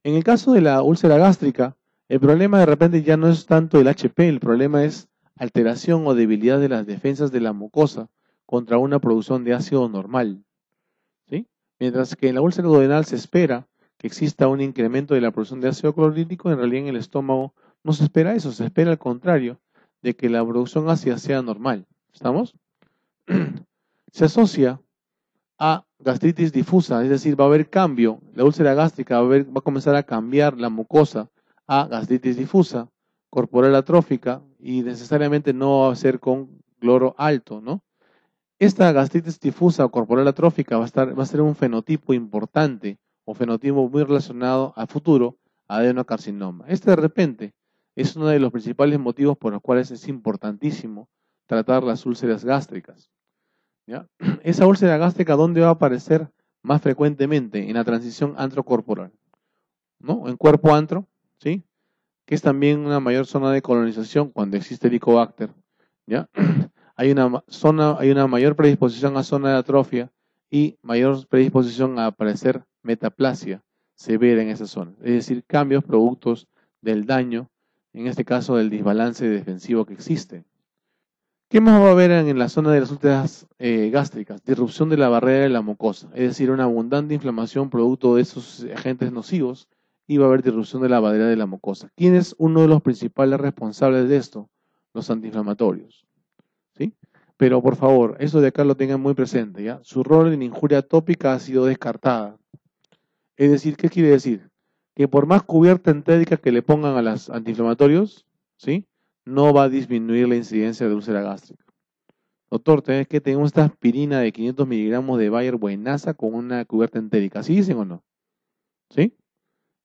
En el caso de la úlcera gástrica, el problema de repente ya no es tanto el HP, el problema es alteración o debilidad de las defensas de la mucosa contra una producción de ácido normal, ¿sí? Mientras que en la úlcera duodenal se espera que exista un incremento de la producción de ácido clorhídrico, en realidad en el estómago no se espera eso, se espera al contrario, de que la producción ácida sea normal. ¿Estamos? Se asocia a gastritis difusa, es decir, va a haber cambio, la úlcera gástrica va a comenzar a cambiar la mucosa a gastritis difusa, corporal atrófica y necesariamente no va a ser con cloro alto, ¿no? Esta gastritis difusa o corporal atrófica va a ser un fenotipo importante o fenotipo muy relacionado a futuro a adenocarcinoma. Este de repente es uno de los principales motivos por los cuales es importantísimo tratar las úlceras gástricas. ¿Ya? Esa úlcera gástrica, ¿dónde va a aparecer más frecuentemente? En la transición antrocorporal, ¿no? En cuerpo antro, ¿sí? Que es también una mayor zona de colonización cuando existe Helicobacter, ¿ya? Hay una mayor predisposición a zona de atrofia y mayor predisposición a aparecer metaplasia severa en esa zona. Es decir, cambios productos del daño, en este caso del desbalance defensivo que existe. ¿Qué más va a haber en la zona de las úlceras gástricas? Disrupción de la barrera de la mucosa, es decir, una abundante inflamación producto de esos agentes nocivos y va a haber disrupción de la barrera de la mucosa. ¿Quién es uno de los principales responsables de esto? Los antiinflamatorios, ¿sí? Pero por favor, eso de acá lo tengan muy presente, ¿ya? Su rol en injuria atópica ha sido descartada. Es decir, ¿qué quiere decir? Que por más cubierta entérica que le pongan a los antiinflamatorios, ¿sí? No va a disminuir la incidencia de úlcera gástrica. Doctor, tenés que tener esta aspirina de 500 miligramos de Bayer buenaza con una cubierta entérica. ¿Sí dicen o no? ¿Sí?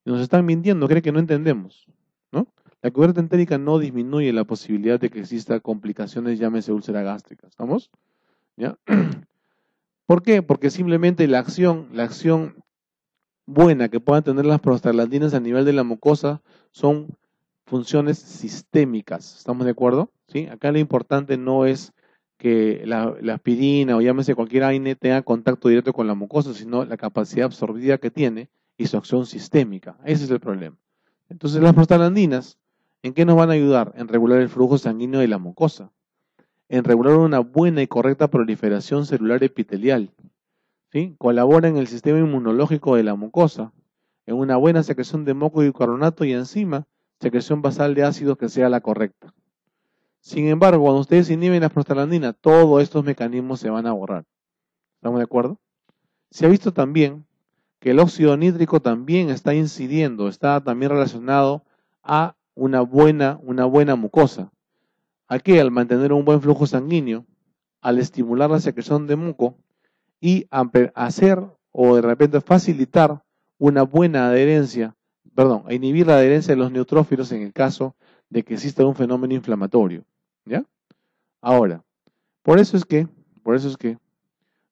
Nos están mintiendo, creen que no entendemos, ¿no? La cubierta entérica no disminuye la posibilidad de que exista complicaciones, llámese úlcera gástrica. ¿Estamos? ¿Ya? ¿Por qué? Porque simplemente la acción buena que puedan tener las prostaglandinas a nivel de la mucosa son funciones sistémicas. ¿Estamos de acuerdo? ¿Sí? Acá lo importante no es que la aspirina o llámese cualquier AINE tenga contacto directo con la mucosa, sino la capacidad absorbida que tiene y su acción sistémica. Ese es el problema. Entonces, las prostaglandinas, ¿en qué nos van a ayudar? En regular el flujo sanguíneo de la mucosa, en regular una buena y correcta proliferación celular epitelial, ¿sí? Colabora en el sistema inmunológico de la mucosa, en una buena secreción de moco y bicarbonato y encima secreción basal de ácidos que sea la correcta. Sin embargo, cuando ustedes inhiben la prostaglandina, todos estos mecanismos se van a borrar. ¿Estamos de acuerdo? Se ha visto también que el óxido nítrico también está incidiendo, está también relacionado a una buena mucosa. ¿A qué? Al mantener un buen flujo sanguíneo, al estimular la secreción de muco y hacer o de repente facilitar una buena adherencia, perdón, a inhibir la adherencia de los neutrófilos en el caso de que exista un fenómeno inflamatorio. ¿Ya? Ahora, por eso es que,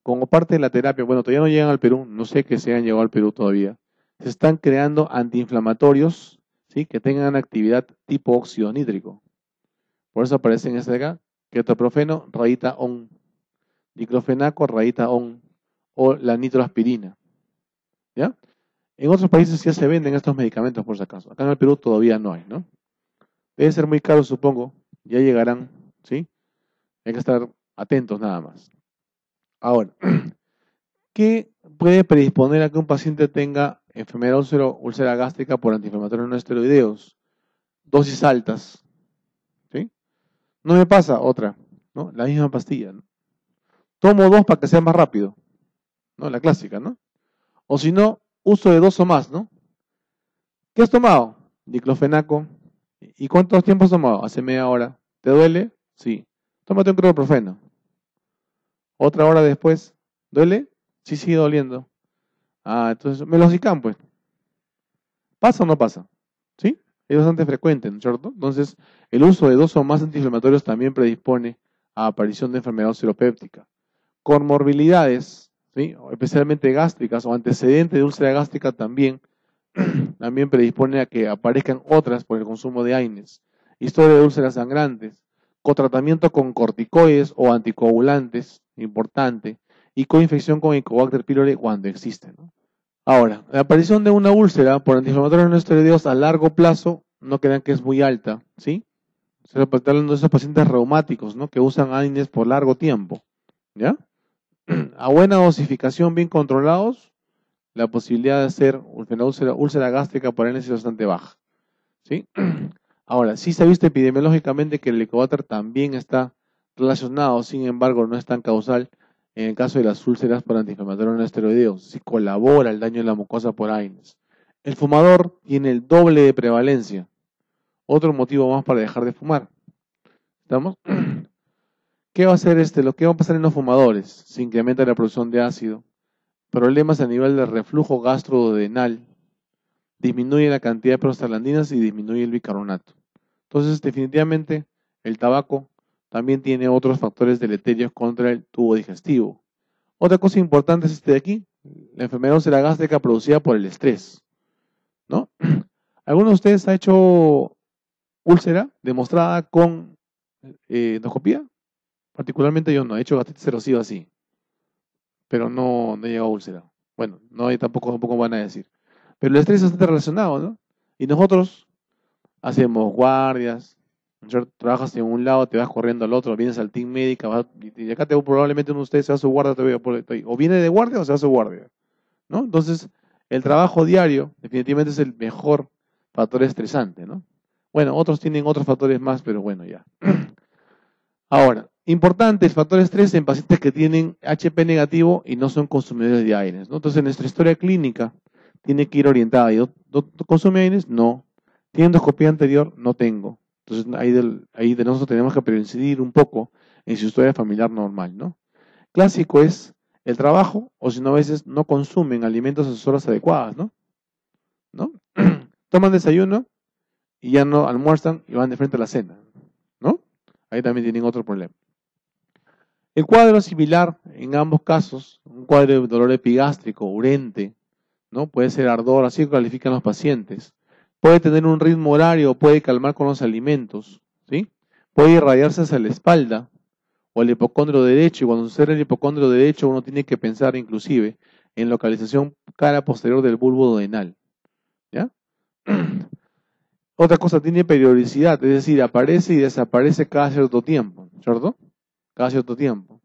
como parte de la terapia, bueno, todavía no llegan al Perú, no sé que se han llegado al Perú todavía, se están creando antiinflamatorios, ¿sí? Que tengan actividad tipo óxido nítrico. Por eso aparecen este de acá, ketoprofeno, rayita ON, diclofenaco, rayita ON, o la nitroaspirina. ¿Ya? En otros países ya se venden estos medicamentos, por si acaso. Acá en el Perú todavía no hay, ¿no? Debe ser muy caro, supongo. Ya llegarán, ¿sí? Hay que estar atentos nada más. Ahora, ¿qué puede predisponer a que un paciente tenga enfermedad úlcera gástrica por antiinflamatorios no esteroideos? Dosis altas, ¿sí? No me pasa otra, ¿no? La misma pastilla, ¿no? Tomo dos para que sea más rápido, ¿no? La clásica, ¿no? O si no, uso de dos o más, ¿no? ¿Qué has tomado? Diclofenaco. ¿Y cuántos tiempos has tomado? Hace media hora. ¿Te duele? Sí. Tómate un cloroprofeno. Otra hora después. ¿Duele? Sí, sigue doliendo. Ah, entonces, meloxicam, pues. ¿Pasa o no pasa? ¿Sí? Es bastante frecuente, ¿no es cierto? Entonces, el uso de dos o más antiinflamatorios también predispone a aparición de enfermedad seropéptica. Comorbilidades, ¿sí? Especialmente gástricas o antecedentes de úlcera gástrica también predispone a que aparezcan otras por el consumo de AINES. Historia de úlceras sangrantes, cotratamiento con corticoides o anticoagulantes, importante, y coinfección con Helicobacter pylori cuando existe, ¿no? Ahora, la aparición de una úlcera por antiinflamatorios no esteroideos a largo plazo, no crean que es muy alta, ¿sí? Se está hablando de esos pacientes reumáticos, ¿no? Que usan AINES por largo tiempo, ¿ya? A buena dosificación, bien controlados, la posibilidad de hacer una úlcera gástrica por AINES es bastante baja, ¿sí? Ahora, sí se ha visto epidemiológicamente que el Helicobacter también está relacionado, sin embargo, no es tan causal en el caso de las úlceras por antiinflamatorios no esteroideos, si colabora el daño de la mucosa por AINES. El fumador tiene el doble de prevalencia. Otro motivo más para dejar de fumar. ¿Estamos? ¿Qué va a hacer lo que va a pasar en los fumadores? Se incrementa la producción de ácido, problemas a nivel de reflujo gastroduodenal, disminuye la cantidad de prostaglandinas y disminuye el bicarbonato. Entonces, definitivamente, el tabaco también tiene otros factores deleterios contra el tubo digestivo. Otra cosa importante es de aquí, la enfermedad úlcera gástrica producida por el estrés, ¿no? ¿Alguno de ustedes ha hecho úlcera demostrada con endoscopía? Particularmente yo no, he hecho gastritis erosiva así, pero no he llegado a úlcera. Bueno, no hay tampoco van a decir. Pero el estrés es bastante relacionado, ¿no? Y nosotros hacemos guardias, ¿no? Trabajas en un lado, te vas corriendo al otro, vienes al team médica, y acá probablemente uno de ustedes se va a su guardia, o viene de guardia o se va a su guardia, ¿no? Entonces, el trabajo diario definitivamente es el mejor factor estresante, ¿no? Bueno, otros tienen otros factores más, pero bueno, ya. Ahora, importante el factor estrés en pacientes que tienen HP negativo y no son consumidores de AINES, ¿no? Entonces, en nuestra historia clínica tiene que ir orientada. ¿Consume AINES? No. ¿Tiene endoscopía anterior? No tengo. Entonces, ahí de nosotros tenemos que incidir un poco en su historia familiar normal, ¿no? Clásico es el trabajo, o si no, a veces no consumen alimentos a sus horas adecuadas, ¿no? ¿No? Toman desayuno y ya no almuerzan y van de frente a la cena, ¿no? Ahí también tienen otro problema. El cuadro es similar en ambos casos, un cuadro de dolor epigástrico, urente, ¿no? Puede ser ardor, así lo califican los pacientes. Puede tener un ritmo horario, puede calmar con los alimentos, ¿sí? Puede irradiarse hacia la espalda o el hipocondrio derecho, y cuando sucede el hipocondrio derecho uno tiene que pensar inclusive en localización cara posterior del bulbo duodenal, ¿ya? Otra cosa, tiene periodicidad, es decir, aparece y desaparece cada cierto tiempo, ¿cierto? Cada cierto tiempo.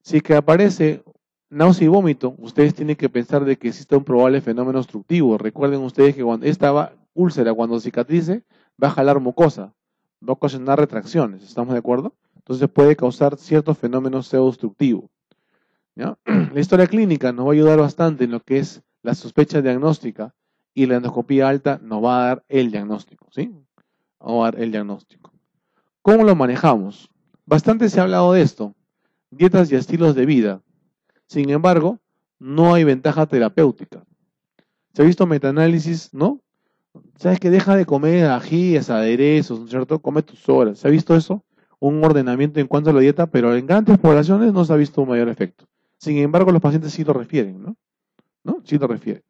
Si es que aparece náusea y vómito, ustedes tienen que pensar de que existe un probable fenómeno obstructivo. Recuerden ustedes que cuando esta úlcera, cuando cicatrice, va a jalar mucosa, va a ocasionar retracciones, ¿estamos de acuerdo? Entonces puede causar ciertos fenómenos pseudoobstructivos, ¿ya? La historia clínica nos va a ayudar bastante en lo que es la sospecha diagnóstica, y la endoscopía alta nos va a dar el diagnóstico, ¿sí? Vamos a dar el diagnóstico. ¿Cómo lo manejamos? Bastante se ha hablado de esto, dietas y estilos de vida. Sin embargo, no hay ventaja terapéutica. Se ha visto metaanálisis, ¿no? ¿Sabes que deja de comer ajíes, aderezos, ¿no es cierto? Come tus horas. ¿Se ha visto eso? Un ordenamiento en cuanto a la dieta, pero en grandes poblaciones no se ha visto un mayor efecto. Sin embargo, los pacientes sí lo refieren, ¿no? ¿No? Sí lo refieren.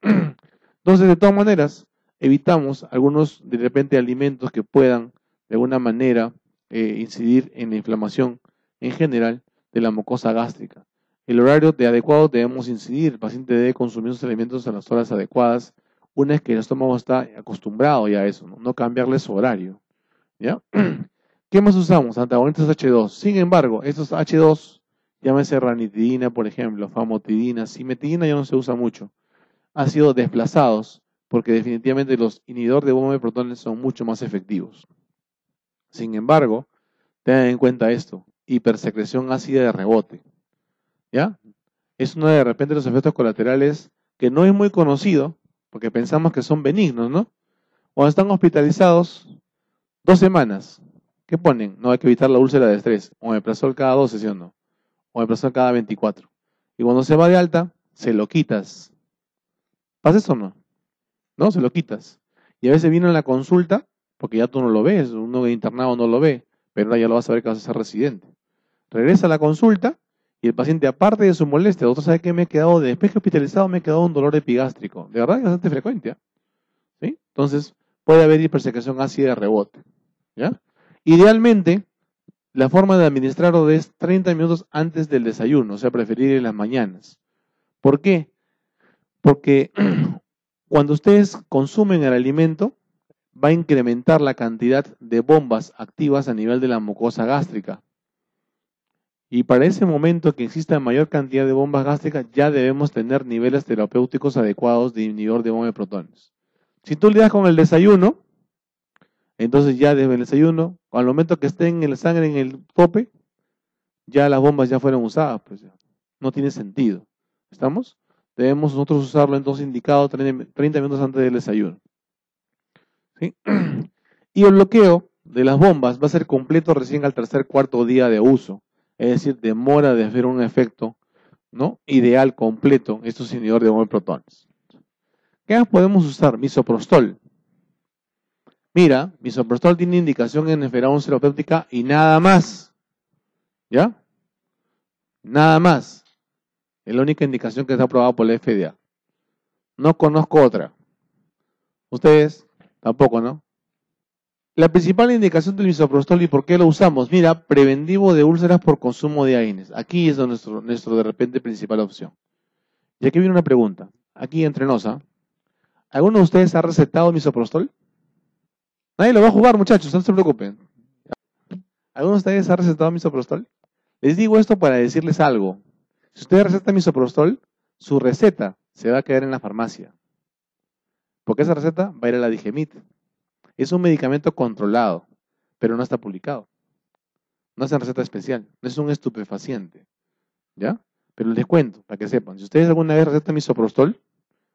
Entonces, de todas maneras, evitamos algunos, de repente, alimentos que puedan, de alguna manera, incidir en la inflamación en general de la mucosa gástrica. El horario adecuado debemos incidir. El paciente debe consumir sus alimentos a las horas adecuadas, una vez que el estómago está acostumbrado ya a eso, no cambiarle su horario, ¿ya? ¿Qué más usamos? Antagonistas H2. Sin embargo, estos H2, llámese ranitidina, por ejemplo, famotidina, simetidina ya no se usa mucho, han sido desplazados porque definitivamente los inhibidores de bomba de protones son mucho más efectivos. Sin embargo, tengan en cuenta esto, hipersecreción ácida de rebote, ¿ya? Es uno de repente los efectos colaterales que no es muy conocido, porque pensamos que son benignos, ¿no? Cuando están hospitalizados, 2 semanas, ¿qué ponen? No, hay que evitar la úlcera de estrés, omeprazol cada 12, ¿sí o no? Omeprazol cada 24. Y cuando se va de alta, se lo quitas. ¿Pasa eso o no? ¿No? Se lo quitas. Y a veces viene a la consulta, porque ya tú no lo ves, uno internado no lo ve, pero ahora ya lo vas a ver que vas a ser residente. Regresa a la consulta y el paciente, aparte de su molestia, doctor, ¿sabe qué? Después que hospitalizado me he quedado un dolor epigástrico. De verdad es bastante frecuente, ¿sí? Entonces, puede haber hipersecreción ácida de rebote, ¿ya? Idealmente, la forma de administrarlo es 30 minutos antes del desayuno, o sea, preferir en las mañanas. ¿Por qué? Porque cuando ustedes consumen el alimento, va a incrementar la cantidad de bombas activas a nivel de la mucosa gástrica. Y para ese momento que exista mayor cantidad de bombas gástricas, ya debemos tener niveles terapéuticos adecuados de inhibidor de bomba de protones. Si tú le das con el desayuno, entonces ya desde el desayuno, al momento que esté en la sangre en el tope, ya las bombas ya fueron usadas, pues ya. No tiene sentido. ¿Estamos? Debemos nosotros usarlo entonces indicado 30 minutos antes del desayuno. ¿Sí? Y el bloqueo de las bombas va a ser completo recién al tercer cuarto día de uso. Es decir, demora de hacer un efecto, ¿no?, ideal, completo, estos inhibidores de bomba de protones. ¿Qué más podemos usar? Misoprostol. Mira, misoprostol tiene indicación en enfermedad terapéutica y nada más. ¿Ya? Nada más. Es la única indicación que está aprobada por la FDA. No conozco otra. Ustedes tampoco, ¿no? La principal indicación del misoprostol y por qué lo usamos. Mira, preventivo de úlceras por consumo de AINES. Aquí es nuestro de repente principal opción. Y aquí viene una pregunta. Aquí entre nos, ¿ah? ¿Alguno de ustedes ha recetado misoprostol? Nadie lo va a jugar, muchachos, no se preocupen. ¿Alguno de ustedes ha recetado misoprostol? Les digo esto para decirles algo. Si usted receta misoprostol, su receta se va a quedar en la farmacia. Porque esa receta va a ir a la Digemit. Es un medicamento controlado, pero no está publicado. No es una receta especial, no es un estupefaciente. ¿Ya? Pero les cuento, para que sepan. Si ustedes alguna vez recetan misoprostol,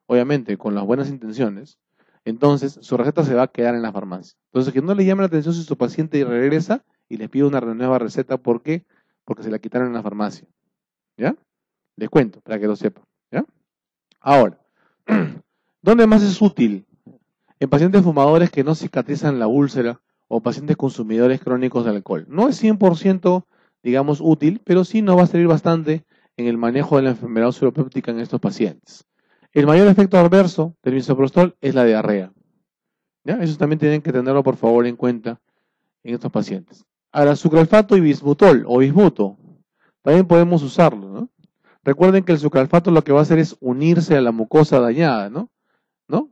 obviamente con las buenas intenciones, entonces su receta se va a quedar en la farmacia. Entonces que no le llame la atención si su paciente regresa y les pide una nueva receta. ¿Por qué? Porque se la quitaron en la farmacia. ¿Ya? Les cuento, para que lo sepan. ¿Ya? Ahora, ¿dónde más es útil? En pacientes fumadores que no cicatrizan la úlcera o pacientes consumidores crónicos de alcohol. No es 100%, digamos, útil, pero sí nos va a servir bastante en el manejo de la enfermedad ulceropéptica en estos pacientes. El mayor efecto adverso del misoprostol es la diarrea. ¿Ya? Eso también tienen que tenerlo, por favor, en cuenta en estos pacientes. Ahora, sucralfato y bismutol o bismuto, también podemos usarlo, ¿no? Recuerden que el sucralfato lo que va a hacer es unirse a la mucosa dañada, ¿no?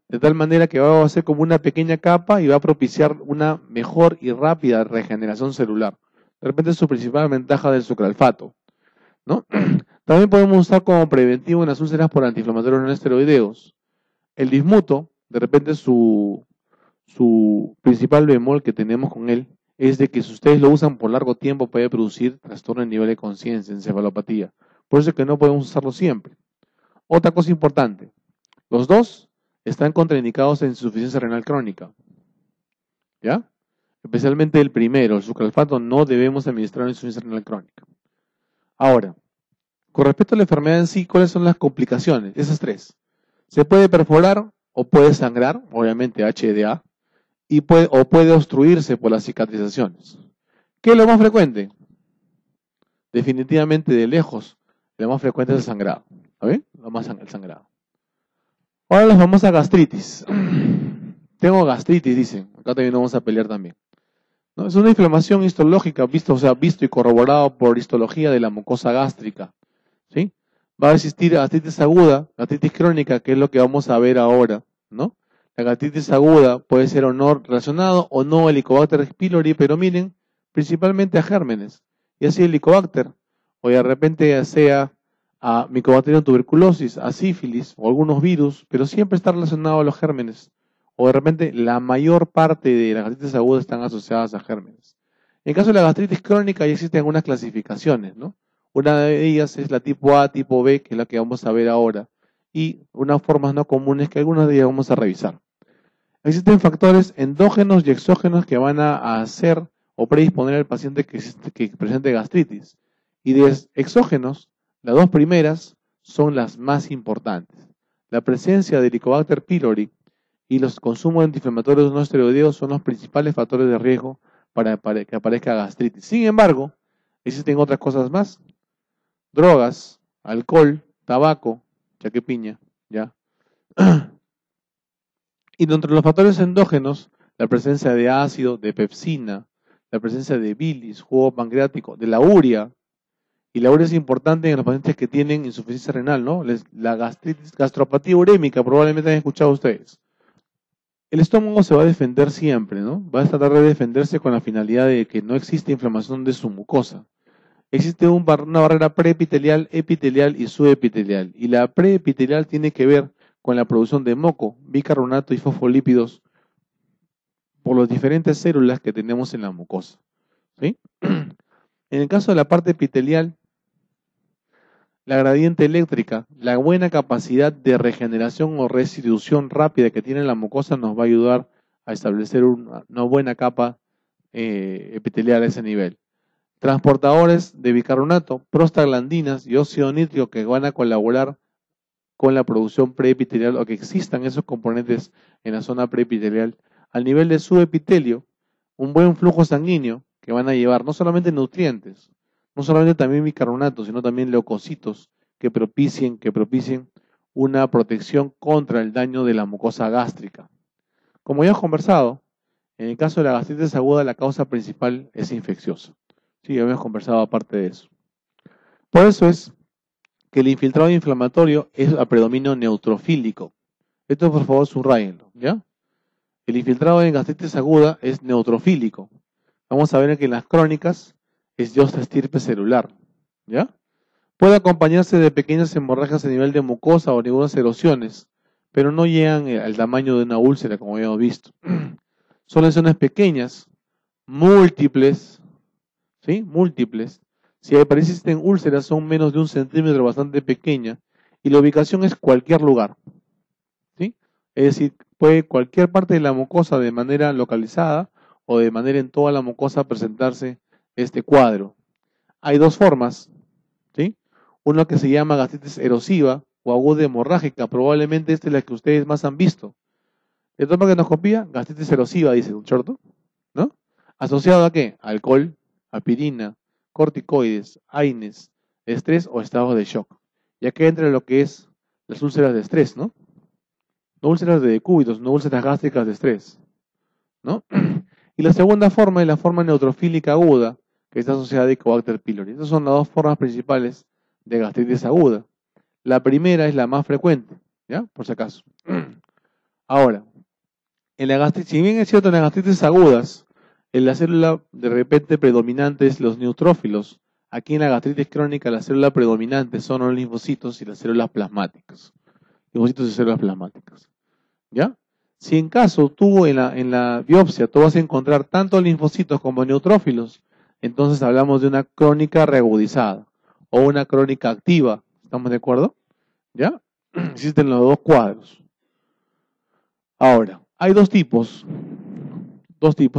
De tal manera que va a hacer como una pequeña capa y va a propiciar una mejor y rápida regeneración celular. De repente es su principal ventaja del sucralfato, ¿no? También podemos usar como preventivo en las úlceras por antiinflamatorios no esteroideos. El bismuto, de repente su principal bemol que tenemos con él es de que si ustedes lo usan por largo tiempo puede producir trastorno en nivel de conciencia, encefalopatía. Por eso es que no podemos usarlo siempre. Otra cosa importante, los dos están contraindicados en insuficiencia renal crónica. ¿Ya? Especialmente el primero, el sucralfato, no debemos administrar en insuficiencia renal crónica. Ahora, con respecto a la enfermedad en sí, ¿cuáles son las complicaciones? Esas tres. Se puede perforar o puede sangrar, obviamente HDA, o puede obstruirse por las cicatrizaciones. ¿Qué es lo más frecuente? Definitivamente de lejos, lo más frecuente es el sangrado. ¿Sabes? El sangrado. Ahora la famosa gastritis. Tengo gastritis, dicen. Acá también vamos a pelear también. ¿No? Es una inflamación histológica, visto y corroborado por histología de la mucosa gástrica. ¿Sí? Va a existir gastritis aguda, gastritis crónica, que es lo que vamos a ver ahora, ¿no? La gastritis aguda puede ser o no relacionado o no al Helicobacter pylori, pero miren, principalmente a gérmenes. Y así el Helicobacter, o de repente ya sea a Mycobacterium tuberculosis, a sífilis o algunos virus, pero siempre está relacionado a los gérmenes. O de repente la mayor parte de las gastritis agudas están asociadas a gérmenes. En caso de la gastritis crónica ya existen algunas clasificaciones, ¿no? Una de ellas es la tipo A, tipo B, que es la que vamos a ver ahora, y unas formas no comunes que algunas de ellas vamos a revisar. Existen factores endógenos y exógenos que van a hacer o predisponer al paciente que presente gastritis. Y de exógenos, las dos primeras son las más importantes. La presencia de Helicobacter pylori y los consumos de antiinflamatorios no esteroideos son los principales factores de riesgo para que aparezca gastritis. Sin embargo, existen otras cosas más. Drogas, alcohol, tabaco, chaquepiña, ¿ya? Y dentro de los factores endógenos, la presencia de ácido, de pepsina, la presencia de bilis, jugo pancreático, de la urea Y la urea es importante en los pacientes que tienen insuficiencia renal, ¿no? La gastritis, gastropatía urémica, probablemente han escuchado ustedes. El estómago se va a defender siempre, ¿no? Va a tratar de defenderse con la finalidad de que no existe inflamación de su mucosa. Existe una barrera preepitelial, epitelial y subepitelial. Y la preepitelial tiene que ver con la producción de moco, bicarbonato y fosfolípidos por las diferentes células que tenemos en la mucosa, ¿sí? En el caso de la parte epitelial, la gradiente eléctrica, la buena capacidad de regeneración o restitución rápida que tiene la mucosa nos va a ayudar a establecer una buena capa epitelial a ese nivel. Transportadores de bicarbonato, prostaglandinas y óxido nítrico que van a colaborar con la producción preepitelial o que existan esos componentes en la zona preepitelial. Al nivel de subepitelio, un buen flujo sanguíneo que van a llevar no solamente nutrientes, no solamente también bicarbonato, sino también leucocitos que propicien una protección contra el daño de la mucosa gástrica. Como ya hemos conversado, en el caso de la gastritis aguda, la causa principal es infecciosa. Sí, ya hemos conversado aparte de eso. Por eso es que el infiltrado inflamatorio es a predominio neutrofílico. Esto por favor subrayenlo, ¿ya? El infiltrado en gastritis aguda es neutrofílico. Vamos a ver que en las crónicas es de otra estirpe celular, ¿ya? Puede acompañarse de pequeñas hemorragias a nivel de mucosa o algunas erosiones, pero no llegan al tamaño de una úlcera, como habíamos visto. Son lesiones pequeñas, múltiples, ¿sí? Múltiples. Si persisten úlceras son menos de 1 centímetro, bastante pequeña, y la ubicación es cualquier lugar, ¿sí? Es decir, puede cualquier parte de la mucosa de manera localizada o de manera en toda la mucosa presentarse este cuadro. Hay dos formas, ¿sí? Una que se llama gastritis erosiva o aguda hemorrágica, probablemente esta es la que ustedes más han visto. ¿De toma que nos copia? Gastritis erosiva, dice, ¿cierto? ¿No? ¿Asociado a qué? Alcohol, aspirina, corticoides, AINES, estrés o estados de shock. Ya que entra lo que es las úlceras de estrés, ¿no? No úlceras de decúbitos, no úlceras gástricas de estrés, ¿no? Y la segunda forma es la forma neutrofílica aguda, que está asociada a Helicobacter pylori. Estas son las dos formas principales de gastritis aguda. La primera es la más frecuente, ¿ya? Por si acaso. Ahora, en la gastritis, si bien es cierto en las gastritis agudas, en la célula de repente predominante es los neutrófilos. Aquí en la gastritis crónica la célula predominante son los linfocitos y las células plasmáticas. Linfocitos y células plasmáticas. ¿Ya? Si en caso tú en la biopsia tú vas a encontrar tanto linfocitos como neutrófilos, entonces hablamos de una crónica reagudizada o una crónica activa. ¿Estamos de acuerdo? ¿Ya? Existen los dos cuadros. Ahora, hay dos tipos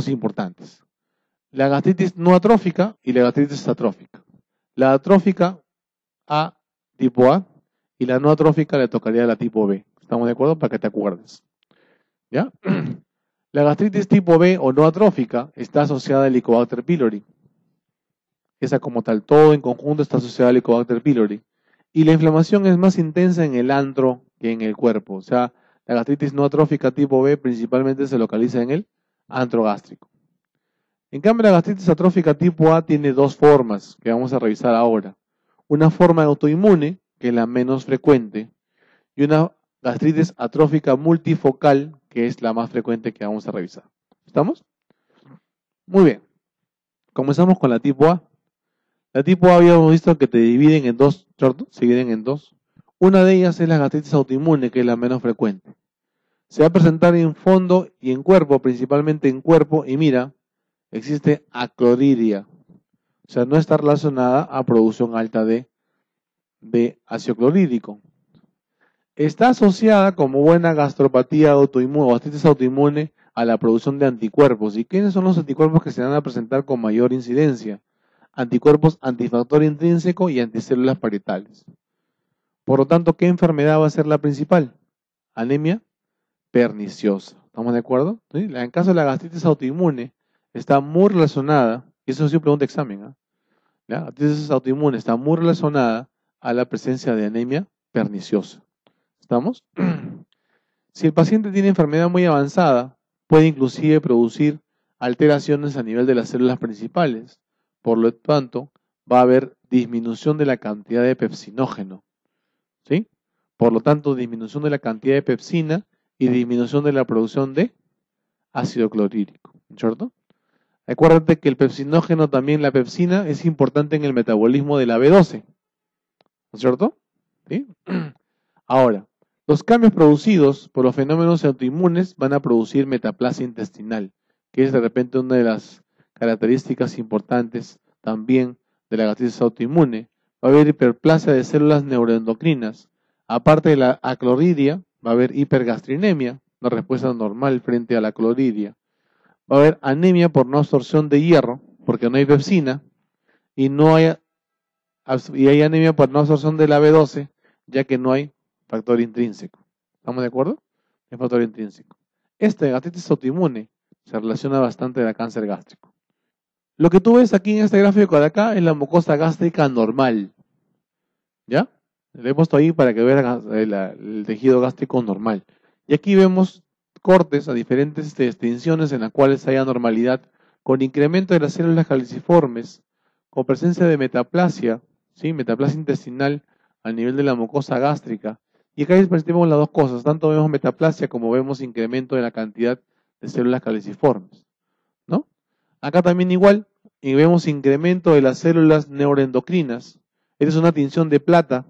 importantes. La gastritis no atrófica y la gastritis atrófica. La atrófica A, tipo A, y la no atrófica le tocaría a la tipo B. ¿Estamos de acuerdo? Para que te acuerdes. ¿Ya? La gastritis tipo B o no atrófica está asociada al Helicobacter pylori. Esa como tal, todo en conjunto está asociado al Helicobacter pylori. Y la inflamación es más intensa en el antro que en el cuerpo. O sea, la gastritis no atrófica tipo B principalmente se localiza en el antro gástrico. En cambio, la gastritis atrófica tipo A tiene dos formas que vamos a revisar ahora. Una forma autoinmune, que es la menos frecuente, y una gastritis atrófica multifocal, que es la más frecuente que vamos a revisar. ¿Estamos? Muy bien. Comenzamos con la tipo A. La tipo A habíamos visto que te dividen en dos, ¿cierto? Se dividen en dos. Una de ellas es la gastritis autoinmune, que es la menos frecuente. Se va a presentar en fondo y en cuerpo, principalmente en cuerpo, y mira, existe acloriria. O sea, no está relacionada a producción alta de ácido clorhídrico. Está asociada como buena gastropatía autoinmune o gastritis autoinmune a la producción de anticuerpos. ¿Y quiénes son los anticuerpos que se van a presentar con mayor incidencia? Anticuerpos antifactor intrínseco y anticélulas parietales. Por lo tanto, ¿qué enfermedad va a ser la principal? Anemia perniciosa. ¿Estamos de acuerdo? ¿Sí? En caso de la gastritis autoinmune, está muy relacionada, y eso es siempre un examen, ¿eh? La gastritis autoinmune está muy relacionada a la presencia de anemia perniciosa. ¿Estamos? Si el paciente tiene enfermedad muy avanzada, puede inclusive producir alteraciones a nivel de las células principales. Por lo tanto, va a haber disminución de la cantidad de pepsinógeno, ¿sí? Por lo tanto, disminución de la cantidad de pepsina y disminución de la producción de ácido clorhídrico, ¿cierto? Acuérdate que el pepsinógeno, también la pepsina, es importante en el metabolismo de la B12, ¿no es cierto? ¿Sí? Ahora, los cambios producidos por los fenómenos autoinmunes van a producir metaplasia intestinal, que es de repente una de las características importantes también de la gastritis autoinmune. Va a haber hiperplasia de células neuroendocrinas. Aparte de la aclorridia, va a haber hipergastrinemia, una respuesta normal frente a la clorridia. Va a haber anemia por no absorción de hierro, porque no hay pepsina, y hay anemia por no absorción de la B12, ya que no hay factor intrínseco. ¿Estamos de acuerdo? Es factor intrínseco. Esta gastritis autoinmune se relaciona bastante al cáncer gástrico. Lo que tú ves aquí en este gráfico de acá es la mucosa gástrica normal. ¿Ya? Le he puesto ahí para que vean el tejido gástrico normal. Y aquí vemos cortes a diferentes extensiones en las cuales hay anormalidad, con incremento de las células caliciformes, con presencia de metaplasia, ¿sí? Metaplasia intestinal a nivel de la mucosa gástrica. Y acá distinguimos las dos cosas, tanto vemos metaplasia como vemos incremento de la cantidad de células caliciformes, ¿no? Acá también igual, y vemos incremento de las células neuroendocrinas. Esta es una tinción de plata,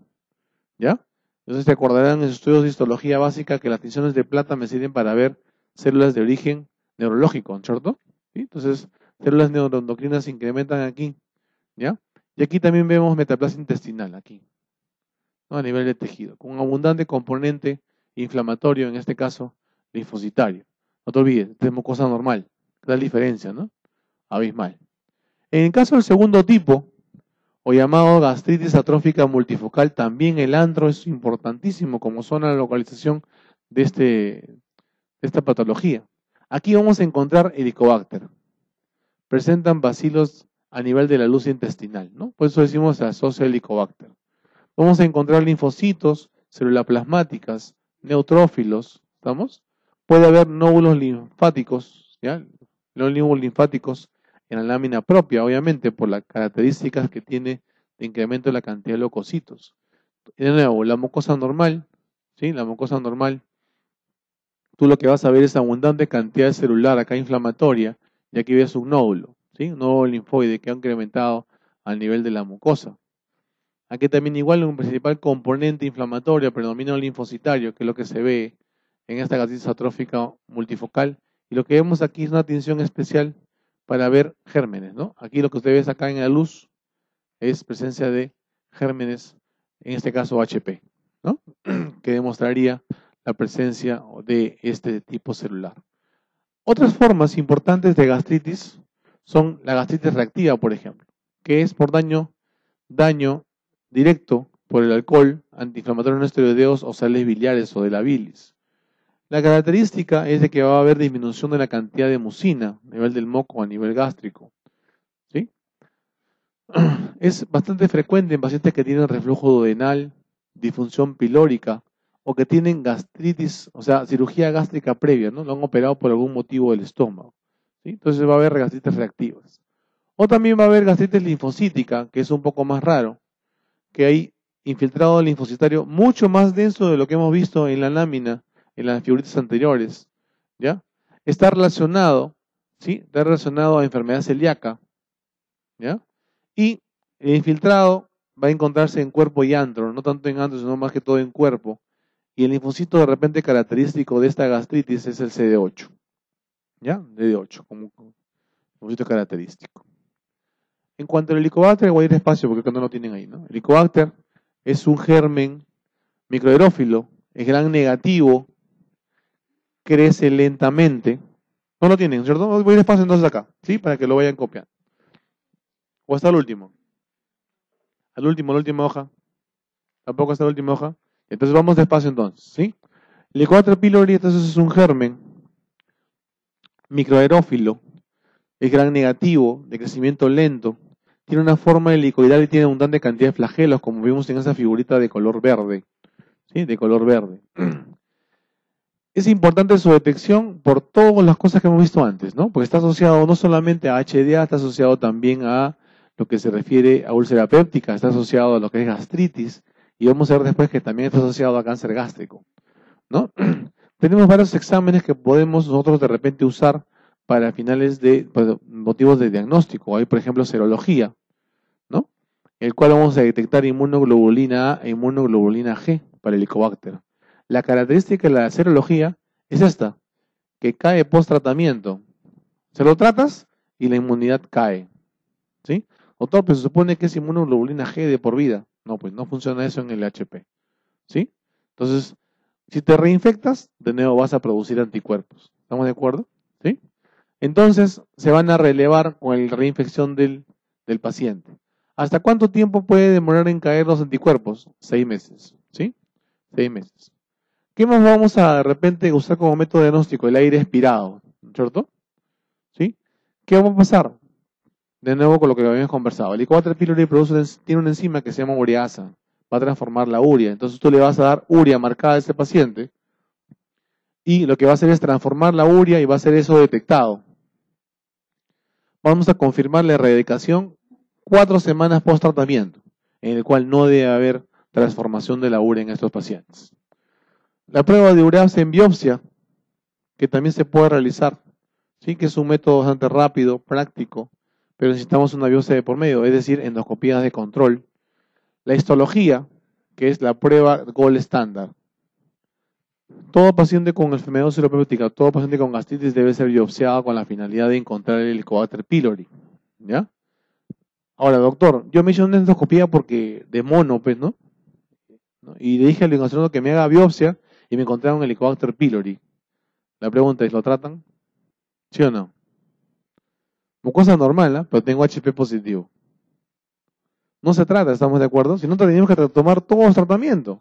¿ya? Entonces te acordarán en sus estudios de histología básica que las tinciones de plata me sirven para ver células de origen neurológico, ¿cierto? ¿Sí? Entonces, células neuroendocrinas se incrementan aquí, ¿ya? Y aquí también vemos metaplasia intestinal, aquí, ¿no? A nivel de tejido, con un abundante componente inflamatorio, en este caso, linfocitario. No te olvides, esta es mucosa normal, da diferencia, ¿no? Abismal. En el caso del segundo tipo, o llamado gastritis atrófica multifocal, también el antro es importantísimo como zona de localización de esta patología. Aquí vamos a encontrar Helicobacter. Presentan bacilos a nivel de la luz intestinal, ¿no? Por eso decimos se asocia Helicobacter. Vamos a encontrar linfocitos, células plasmáticas, neutrófilos, ¿estamos? Puede haber nódulos linfáticos, ¿ya? Los nódulos linfáticos en la lámina propia, obviamente, por las características que tiene de incremento de la cantidad de leucocitos. Y de nuevo, la mucosa normal, ¿sí? La mucosa normal, tú lo que vas a ver es abundante cantidad celular acá inflamatoria, y aquí ves un nódulo, ¿sí? Un nódulo linfoide que ha incrementado al nivel de la mucosa. Aquí también igual un principal componente inflamatorio, predominio linfocitario, que es lo que se ve en esta gastritis atrófica multifocal. Y lo que vemos aquí es una tinción especial para ver gérmenes, ¿no? Aquí lo que usted ve acá en la luz es presencia de gérmenes, en este caso HP, ¿no? Que demostraría la presencia de este tipo celular. Otras formas importantes de gastritis son la gastritis reactiva, por ejemplo, que es por daño directo por el alcohol, antiinflamatorios no esteroideos o sales biliares o de la bilis. La característica es de que va a haber disminución de la cantidad de mucina a nivel del moco, a nivel gástrico, ¿sí? Es bastante frecuente en pacientes que tienen reflujo duodenal, disfunción pilórica o que tienen gastritis, o sea, cirugía gástrica previa, ¿no? Lo han operado por algún motivo del estómago, ¿sí? Entonces va a haber gastritis reactivas. O también va a haber gastritis linfocítica, que es un poco más raro, que hay infiltrado linfocitario mucho más denso de lo que hemos visto en la lámina, en las figuritas anteriores, ¿ya? Está relacionado, ¿sí? Está relacionado a enfermedad celíaca, ¿ya? Y el infiltrado va a encontrarse en cuerpo y antro, no tanto en antro, sino más que todo en cuerpo. Y el linfocito de repente característico de esta gastritis es el CD8, ¿ya? CD8, como linfocito característico. En cuanto al Helicobacter, voy a ir despacio porque acá no lo tienen ahí, ¿no? El Helicobacter es un germen microerófilo, es gran negativo, crece lentamente. No lo tienen, ¿cierto? Voy a ir despacio entonces acá, ¿sí? Para que lo vayan copiando. O hasta el último. Al último, la última hoja. Tampoco hasta la última hoja. Entonces vamos despacio entonces, ¿sí? El Helicobacter pylori entonces es un germen microerófilo, es gran negativo, de crecimiento lento, tiene una forma helicoidal y tiene abundante cantidad de flagelos, como vimos en esa figurita de color verde, ¿sí? De color verde. Es importante su detección por todas las cosas que hemos visto antes, ¿no? Porque está asociado no solamente a HDA, está asociado también a lo que se refiere a úlcera péptica, está asociado a lo que es gastritis, y vamos a ver después que también está asociado a cáncer gástrico, ¿no? Tenemos varios exámenes que podemos nosotros de repente usar para finales de motivos de diagnóstico. Hay, por ejemplo, serología, ¿no? El cual vamos a detectar inmunoglobulina A e inmunoglobulina G para el Helicobacter. La característica de la serología es esta, que cae post tratamiento. Se lo tratas y la inmunidad cae, ¿sí? Doctor, pues se supone que es inmunoglobulina G de por vida. No, pues no funciona eso en el HP, ¿sí? Entonces, si te reinfectas, de nuevo vas a producir anticuerpos. ¿Estamos de acuerdo? ¿Sí? Entonces, se van a relevar con la reinfección del paciente. ¿Hasta cuánto tiempo puede demorar en caer los anticuerpos? 6 meses, ¿sí? 6 meses. ¿Qué más vamos a de repente usar como método diagnóstico? El aire expirado, ¿cierto? ¿Sí? ¿Qué va a pasar? De nuevo con lo que habíamos conversado. El Helicobacter pylori tiene una enzima que se llama ureasa. Va a transformar la urea. Entonces tú le vas a dar urea marcada a este paciente y lo que va a hacer es transformar la urea y va a ser eso detectado. Vamos a confirmar la erradicación 4 semanas post tratamiento, en el cual no debe haber transformación de la urea en estos pacientes. La prueba de ureasa en biopsia, que también se puede realizar, ¿sí? Que es un método bastante rápido, práctico, pero necesitamos una biopsia de por medio, es decir, endoscopías de control. La histología, que es la prueba gold estándar. Todo paciente con enfermedad ulceropéptica, todo paciente con gastritis debe ser biopsiado con la finalidad de encontrar el Helicobacter pylori, ¿ya? Ahora, doctor, yo me hice una endoscopía porque de mono, pues, ¿no? Y le dije al endoscopio que me haga biopsia y me encontraron el Helicobacter pylori. La pregunta es, ¿lo tratan? ¿Sí o no? Mucosa normal, ¿eh? Pero tengo HP positivo. No se trata, ¿estamos de acuerdo? Si no, tenemos que tomar todos los tratamientos.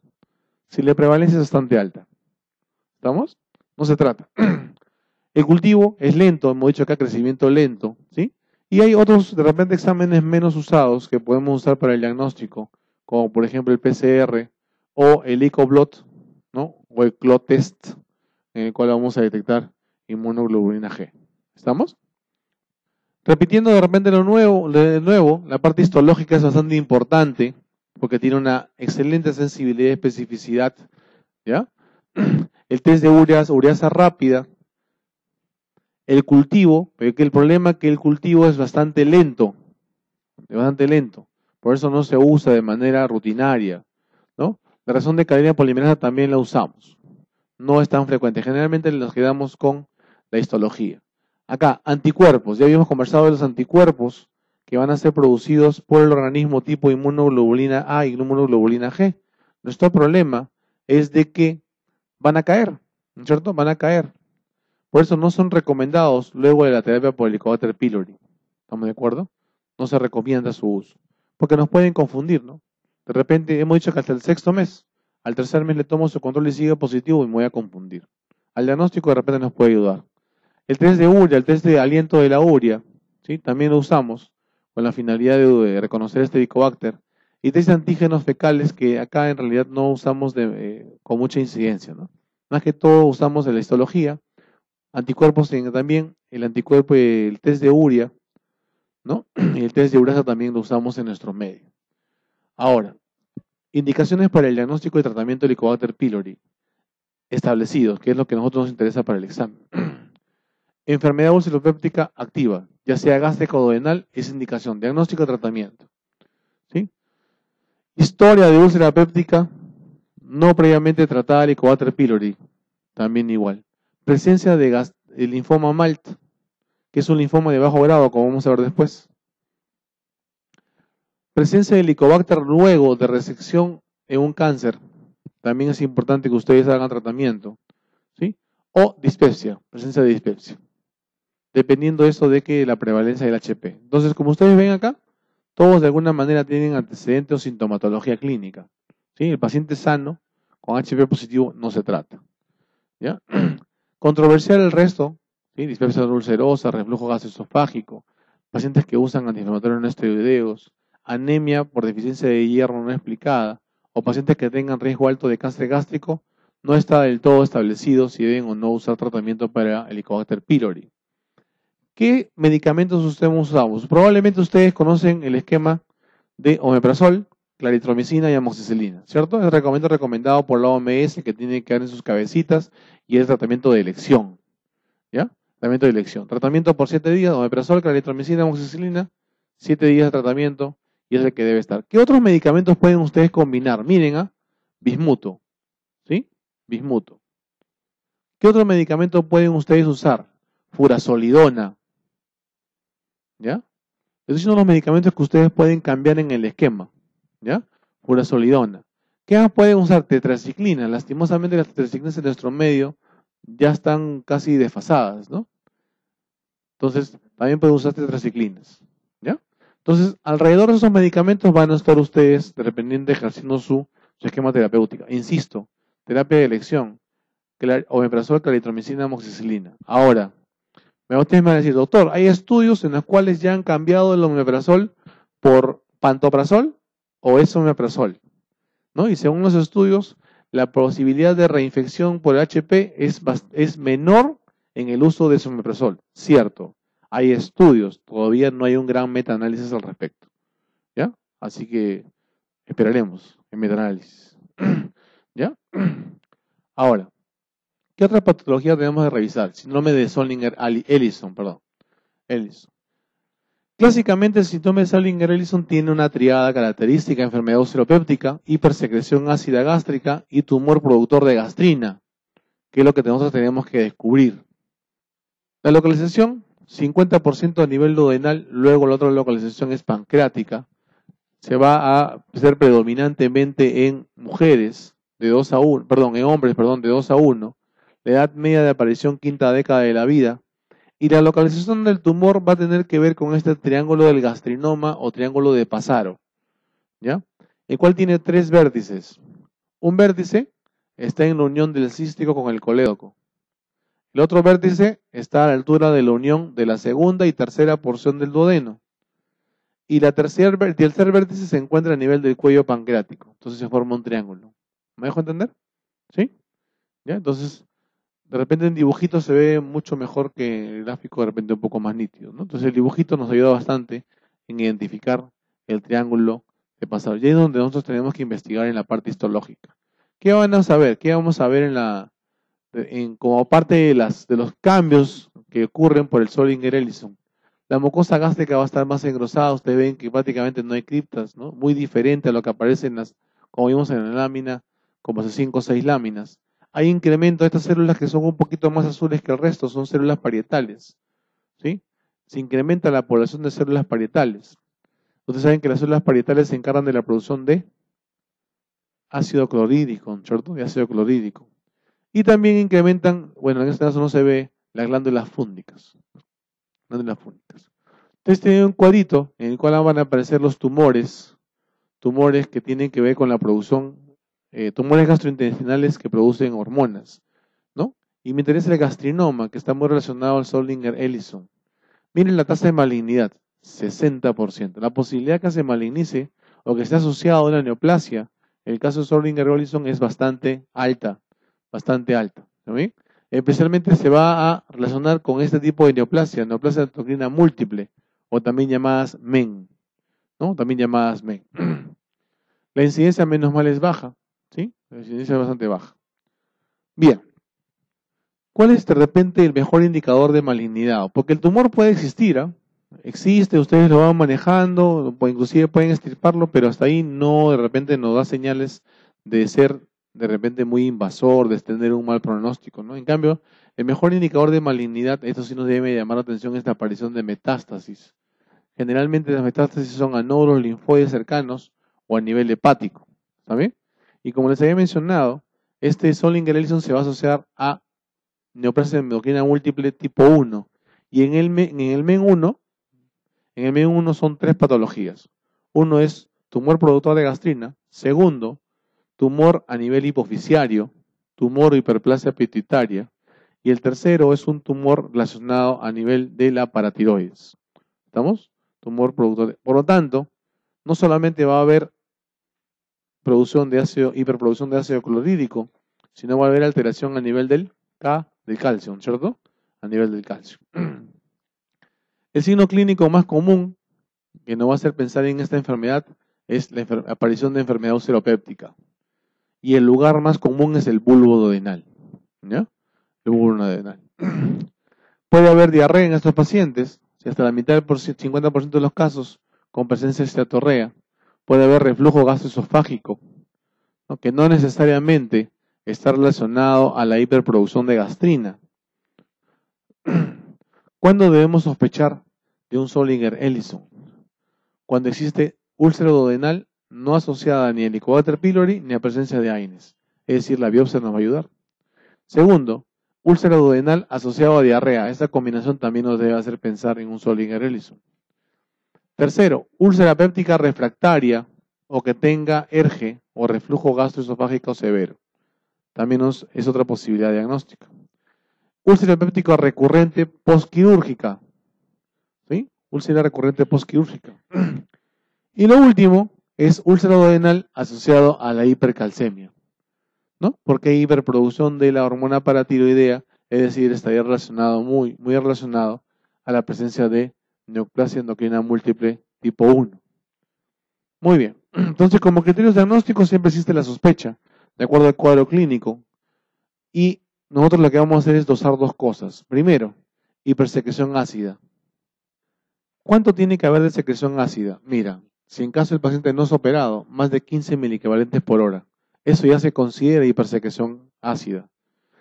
Si la prevalencia es bastante alta. ¿Estamos? No se trata. El cultivo es lento, hemos dicho acá crecimiento lento, ¿sí? Y hay otros, de repente, exámenes menos usados que podemos usar para el diagnóstico, como por ejemplo el PCR o el EcoBlot, ¿no? O el CLOT test, en el cual vamos a detectar inmunoglobulina G. ¿Estamos? Repitiendo de repente de nuevo, la parte histológica es bastante importante porque tiene una excelente sensibilidad y especificidad, ¿ya? El test de ureasa rápida, el cultivo, pero que el problema es que el cultivo es bastante lento, por eso no se usa de manera rutinaria, ¿no? La reacción de cadena polimerasa también la usamos, no es tan frecuente, generalmente nos quedamos con la histología. Acá, anticuerpos, ya habíamos conversado de los anticuerpos que van a ser producidos por el organismo tipo inmunoglobulina A y inmunoglobulina G. Nuestro problema es de que van a caer, ¿no es cierto? Van a caer. Por eso no son recomendados luego de la terapia por Helicobacter pylori. ¿Estamos de acuerdo? No se recomienda su uso. Porque nos pueden confundir, ¿no? De repente hemos dicho que hasta el 6º mes, al 3er mes le tomo su control y sigue positivo y me voy a confundir. Al diagnóstico de repente nos puede ayudar. El test de urea, el test de aliento de la urea, ¿sí? También lo usamos con la finalidad de reconocer este Helicobacter. Y test de antígenos fecales que acá en realidad no usamos con mucha incidencia, ¿no? Más que todo usamos en la histología, anticuerpos también, el anticuerpo y el test de urea, ¿no? Y el test de ureasa también lo usamos en nuestro medio. Ahora, indicaciones para el diagnóstico y tratamiento del Helicobacter pylori establecidos, que es lo que a nosotros nos interesa para el examen. Enfermedad ulceropéptica activa, ya sea gástrica o duodenal, es indicación, diagnóstico y tratamiento. ¿Sí? Historia de úlcera péptica no previamente tratada de Helicobacter pylori, también igual. Presencia de linfoma MALT, que es un linfoma de bajo grado, como vamos a ver después. Presencia de Helicobacter luego de resección en un cáncer, también es importante que ustedes hagan tratamiento, ¿sí? O dispepsia, presencia de dispepsia, dependiendo eso de que la prevalencia del HP. Entonces, como ustedes ven acá, todos de alguna manera tienen antecedentes o sintomatología clínica, ¿sí? El paciente sano con HP positivo no se trata, ¿ya? Controversial el resto, ¿sí? Dispepsia ulcerosa, reflujo gastroesofágico, pacientes que usan antiinflamatorios no esteroideos, anemia por deficiencia de hierro no explicada, o pacientes que tengan riesgo alto de cáncer gástrico, no está del todo establecido si deben o no usar tratamiento para Helicobacter pylori. ¿Qué medicamentos ustedes usamos? Probablemente ustedes conocen el esquema de omeprazol, claritromicina y amoxicilina, ¿cierto? Es recomendado por la OMS, que tiene que dar en sus cabecitas, y es tratamiento de elección, ¿ya? Tratamiento de elección. Tratamiento por 7 días, omeprazol, claritromicina, amoxicilina, 7 días de tratamiento, y es el que debe estar. ¿Qué otros medicamentos pueden ustedes combinar? Miren, bismuto, ¿sí? Bismuto. ¿Qué otro medicamento pueden ustedes usar? Furazolidona, ¿ya? Esos son los medicamentos que ustedes pueden cambiar en el esquema, ¿ya? Furazolidona. ¿Qué más pueden usar? Tetraciclina. Lastimosamente las tetraciclinas en nuestro medio ya están casi desfasadas, ¿no? Entonces, también pueden usar tetraciclinas, ¿ya? Entonces, alrededor de esos medicamentos van a estar ustedes, dependiendo, ejerciendo su esquema terapéutico. Insisto, terapia de elección, omeprazol, claritromicina, amoxicilina. Ahora, ustedes me van a decir, doctor, hay estudios en los cuales ya han cambiado el omeprazol por pantoprazol o esomeprazol, ¿no? Y según los estudios, la posibilidad de reinfección por HP es menor en el uso de esomeprazol. Cierto, hay estudios, todavía no hay un gran metaanálisis al respecto, ¿ya? Así que esperaremos el metaanálisis, ¿ya? Ahora, ¿qué otra patología tenemos de revisar? Síndrome de Zollinger-Ellison, perdón. Ellison. Clásicamente, el síndrome de Zollinger-Ellison tiene una triada característica: enfermedad ulceropéptica, hipersecreción ácida gástrica y tumor productor de gastrina, que es lo que nosotros tenemos que descubrir. La localización, 50% a nivel duodenal, luego la otra localización es pancreática. Se va a ser predominantemente en mujeres de 2 a 1, perdón, en hombres, perdón, de 2 a 1. La edad media de aparición, quinta década de la vida. Y la localización del tumor va a tener que ver con este triángulo del gastrinoma o triángulo de Passaro, ¿ya? El cual tiene 3 vértices. Un vértice está en la unión del cístico con el colédoco. El otro vértice está a la altura de la unión de la segunda y tercera porción del duodeno. Y el tercer vértice se encuentra a nivel del cuello pancreático. Entonces se forma un triángulo. ¿Me dejo entender? ¿Sí? ¿Ya? Entonces, de repente en dibujito se ve mucho mejor que el gráfico, de repente un poco más nítido, ¿no? Entonces el dibujito nos ayuda bastante en identificar el triángulo de Passaro. Y ahí es donde nosotros tenemos que investigar en la parte histológica. ¿Qué van a saber? ¿Qué vamos a ver como parte de los cambios que ocurren por el Zollinger-Ellison? La mucosa gástrica va a estar más engrosada. Ustedes ven que prácticamente no hay criptas, ¿no? Muy diferente a lo que aparece como vimos en la lámina, como hace 5 o 6 láminas. Hay incremento de estas células que son un poquito más azules que el resto, son células parietales, ¿sí? Se incrementa la población de células parietales. Ustedes saben que las células parietales se encargan de la producción de ácido clorhídrico, ¿cierto? De ácido clorhídrico. Y también incrementan, bueno, en este caso no se ve, las glándulas fúngicas. Entonces tienen un cuadrito en el cual van a aparecer los tumores que tienen que ver con la producción, tumores gastrointestinales que producen hormonas, ¿no? Y me interesa el gastrinoma, que está muy relacionado al Zollinger-Ellison. Miren la tasa de malignidad, 60%. La posibilidad que se malignice o que esté asociado a una neoplasia, en el caso de Zollinger-Ellison, es bastante alta, ¿sí? Especialmente se va a relacionar con este tipo de neoplasia endocrina múltiple, o también llamadas MEN, ¿no? También llamadas MEN. La incidencia menos mal es baja, ¿sí? La incidencia es bastante baja. Bien, ¿cuál es de repente el mejor indicador de malignidad? Porque el tumor puede existir, ¿eh? Existe, ustedes lo van manejando, inclusive pueden extirparlo, pero hasta ahí no, de repente nos da señales de ser de repente muy invasor, de tener un mal pronóstico, ¿no? En cambio, el mejor indicador de malignidad, esto sí nos debe llamar la atención, es la aparición de metástasis. Generalmente las metástasis son a nódulos linfoides cercanos o a nivel hepático, ¿sabe? Y como les había mencionado, este Zollinger-Ellison se va a asociar a neoplasia endocrina múltiple tipo 1. Y en el MEN1 son 3 patologías. Uno es tumor productor de gastrina. Segundo, tumor a nivel hipofisiario, tumor o hiperplasia pituitaria. Y el tercero es un tumor relacionado a nivel de la paratiroides. ¿Estamos? Tumor productor. Por lo tanto, no solamente va a haber hiperproducción de ácido clorhídrico, sino va a haber alteración a nivel del calcio, ¿cierto? A nivel del calcio. El signo clínico más común, que nos va a hacer pensar en esta enfermedad, es la aparición de enfermedad úsero-péptica. Y el lugar más común es el bulbo duodenal. ¿Ya? El bulbo duodenal. Puede haber diarrea en estos pacientes, si hasta la mitad del 50% de los casos con presencia de esteatorrea. Puede haber reflujo gastroesofágico, ¿no? Que no necesariamente está relacionado a la hiperproducción de gastrina. ¿Cuándo debemos sospechar de un Zollinger-Ellison? Cuando existe úlcera duodenal no asociada ni a Helicobacter pylori ni a presencia de AINES. Es decir, la biopsia nos va a ayudar. Segundo, úlcera duodenal asociado a diarrea. Esta combinación también nos debe hacer pensar en un Zollinger-Ellison. Tercero, úlcera péptica refractaria o que tenga ERGE o reflujo gastroesofágico severo. También es otra posibilidad diagnóstica. Úlcera péptica recurrente postquirúrgica. ¿Sí? Úlcera recurrente postquirúrgica. Y lo último es úlcera duodenal asociado a la hipercalcemia, ¿no? Porque hay hiperproducción de la hormona paratiroidea, es decir, estaría relacionado, muy relacionado a la presencia de neoplasia endocrina múltiple tipo 1. Muy bien. Entonces, como criterios diagnósticos siempre existe la sospecha, de acuerdo al cuadro clínico. Y nosotros lo que vamos a hacer es dosar dos cosas. Primero, hipersecreción ácida. ¿Cuánto tiene que haber de secreción ácida? Mira, si en caso el paciente no es operado, más de 15 miliequivalentes por hora. Eso ya se considera hipersecreción ácida.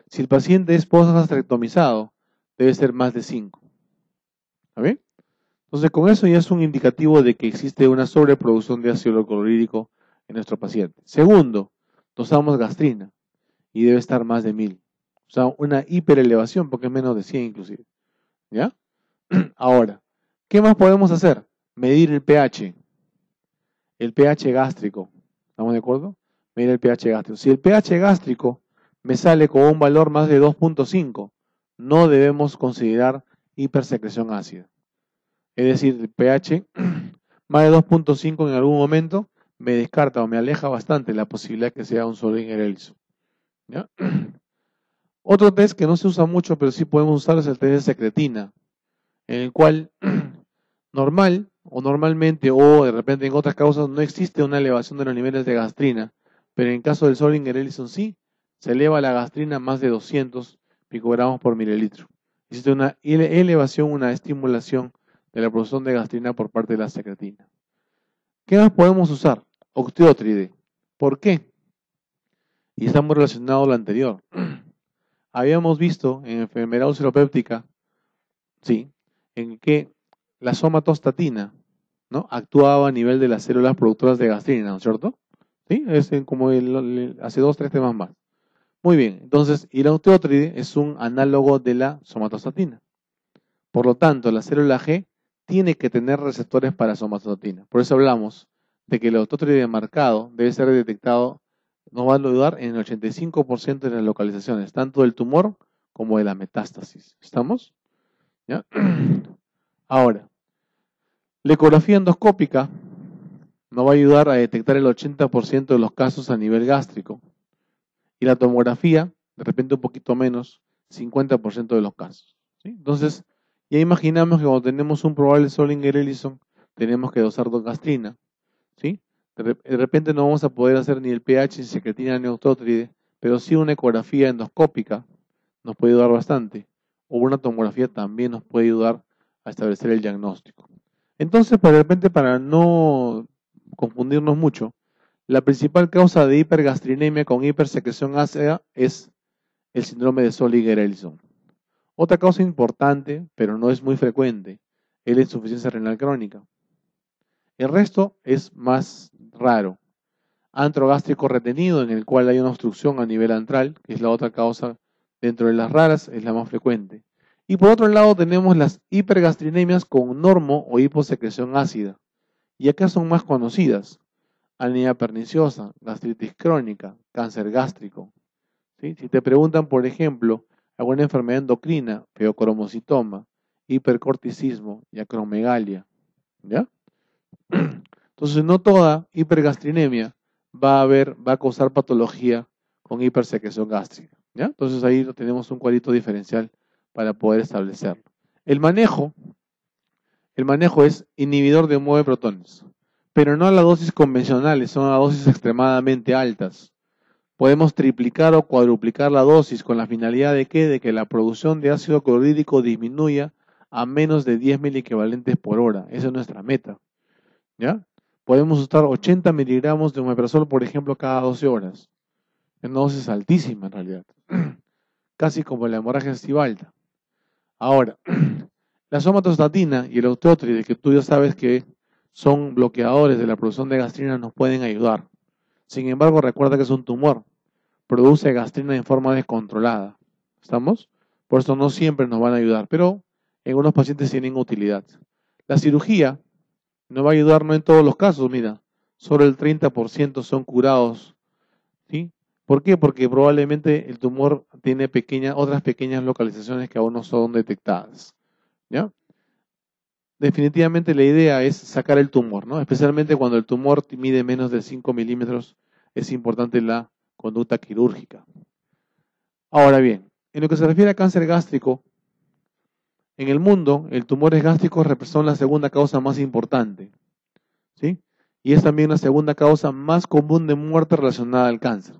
Si el paciente es postgastrectomizado, debe ser más de 5. ¿Está bien? Entonces, con eso ya es un indicativo de que existe una sobreproducción de ácido clorhídrico en nuestro paciente. Segundo, dosamos gastrina y debe estar más de 1000. O sea, una hiperelevación porque es menos de 100 inclusive. ¿Ya? Ahora, ¿qué más podemos hacer? Medir el pH. El pH gástrico. ¿Estamos de acuerdo? Medir el pH gástrico. Si el pH gástrico me sale con un valor más de 2.5, no debemos considerar hipersecreción ácida. Es decir, el pH más de 2.5 en algún momento me descarta o me aleja bastante la posibilidad que sea un Zollinger-Ellison. ¿Ya? Otro test que no se usa mucho, pero sí podemos usar es el test de secretina, en el cual normalmente o de repente en otras causas no existe una elevación de los niveles de gastrina, pero en caso del Zollinger-Ellison sí, se eleva la gastrina a más de 200 picogramos por mililitro. Existe una elevación, una estimulación de la producción de gastrina por parte de la secretina. ¿Qué más podemos usar? Octiótride. ¿Por qué? Y está muy relacionado a lo anterior. Habíamos visto en enfermedad ulceropéptica, sí, en que la somatostatina, ¿no? Actuaba a nivel de las células productoras de gastrina, ¿no es cierto? ¿Sí? Es como hace 2-3 temas más. Muy bien, entonces, y la octiótride es un análogo de la somatostatina. Por lo tanto, la célula G tiene que tener receptores para somatostatina. Por eso hablamos de que el octiótride marcado debe ser detectado, nos va a ayudar en el 85% de las localizaciones, tanto del tumor como de la metástasis. ¿Estamos? ¿Ya? Ahora, la ecografía endoscópica nos va a ayudar a detectar el 80% de los casos a nivel gástrico. Y la tomografía, de repente un poquito menos, 50% de los casos. ¿Sí? Entonces, ya imaginamos que cuando tenemos un probable Zollinger-Ellison, tenemos que dosar gastrina. ¿Sí? De repente no vamos a poder hacer ni el pH, ni secretina, ni octótride, pero sí una ecografía endoscópica nos puede ayudar bastante. O una tomografía también nos puede ayudar a establecer el diagnóstico. Entonces, de repente, para no confundirnos mucho, la principal causa de hipergastrinemia con hipersecreción ácida es el síndrome de Zollinger-Ellison. Otra causa importante, pero no es muy frecuente, es la insuficiencia renal crónica. El resto es más raro. Antro gástrico retenido, en el cual hay una obstrucción a nivel antral, que es la otra causa dentro de las raras, es la más frecuente. Y por otro lado tenemos las hipergastrinemias con normo o hiposecreción ácida. Y acá son más conocidas. Anemia perniciosa, gastritis crónica, cáncer gástrico. ¿Sí? Si te preguntan, por ejemplo, alguna enfermedad endocrina, feocromocitoma, hipercorticismo y acromegalia, ¿ya? Entonces, no toda hipergastrinemia va a causar patología con hipersecreción gástrica, ¿ya? Entonces, ahí tenemos un cuadrito diferencial para poder establecerlo. El manejo El manejo es inhibidor de 9 protones, pero no a las dosis convencionales, son a dosis extremadamente altas. Podemos triplicar o cuadruplicar la dosis con la finalidad de que la producción de ácido clorhídrico disminuya a menos de 10 miliequivalentes por hora. Esa es nuestra meta. ¿Ya? Podemos usar 80 miligramos de omeprazol, por ejemplo, cada 12 horas. Es una dosis altísima en realidad. Casi como la hemorragia estivalta. Ahora, la somatostatina y el osteotride, que tú ya sabes que son bloqueadores de la producción de gastrina, nos pueden ayudar. Sin embargo, recuerda que es un tumor. Produce gastrina en forma descontrolada. ¿Estamos? Por eso no siempre nos van a ayudar, pero en algunos pacientes tienen utilidad. La cirugía nos va a ayudar no en todos los casos, mira. Solo el 30% son curados. ¿Sí? ¿Por qué? Porque probablemente el tumor tiene otras pequeñas localizaciones que aún no son detectadas. ¿Ya? Definitivamente la idea es sacar el tumor, ¿no? Especialmente cuando el tumor mide menos de 5 milímetros, es importante la conducta quirúrgica. Ahora bien, en lo que se refiere a cáncer gástrico, en el mundo, el tumores gástricos son la segunda causa más importante, ¿sí? Y es también la segunda causa más común de muerte relacionada al cáncer.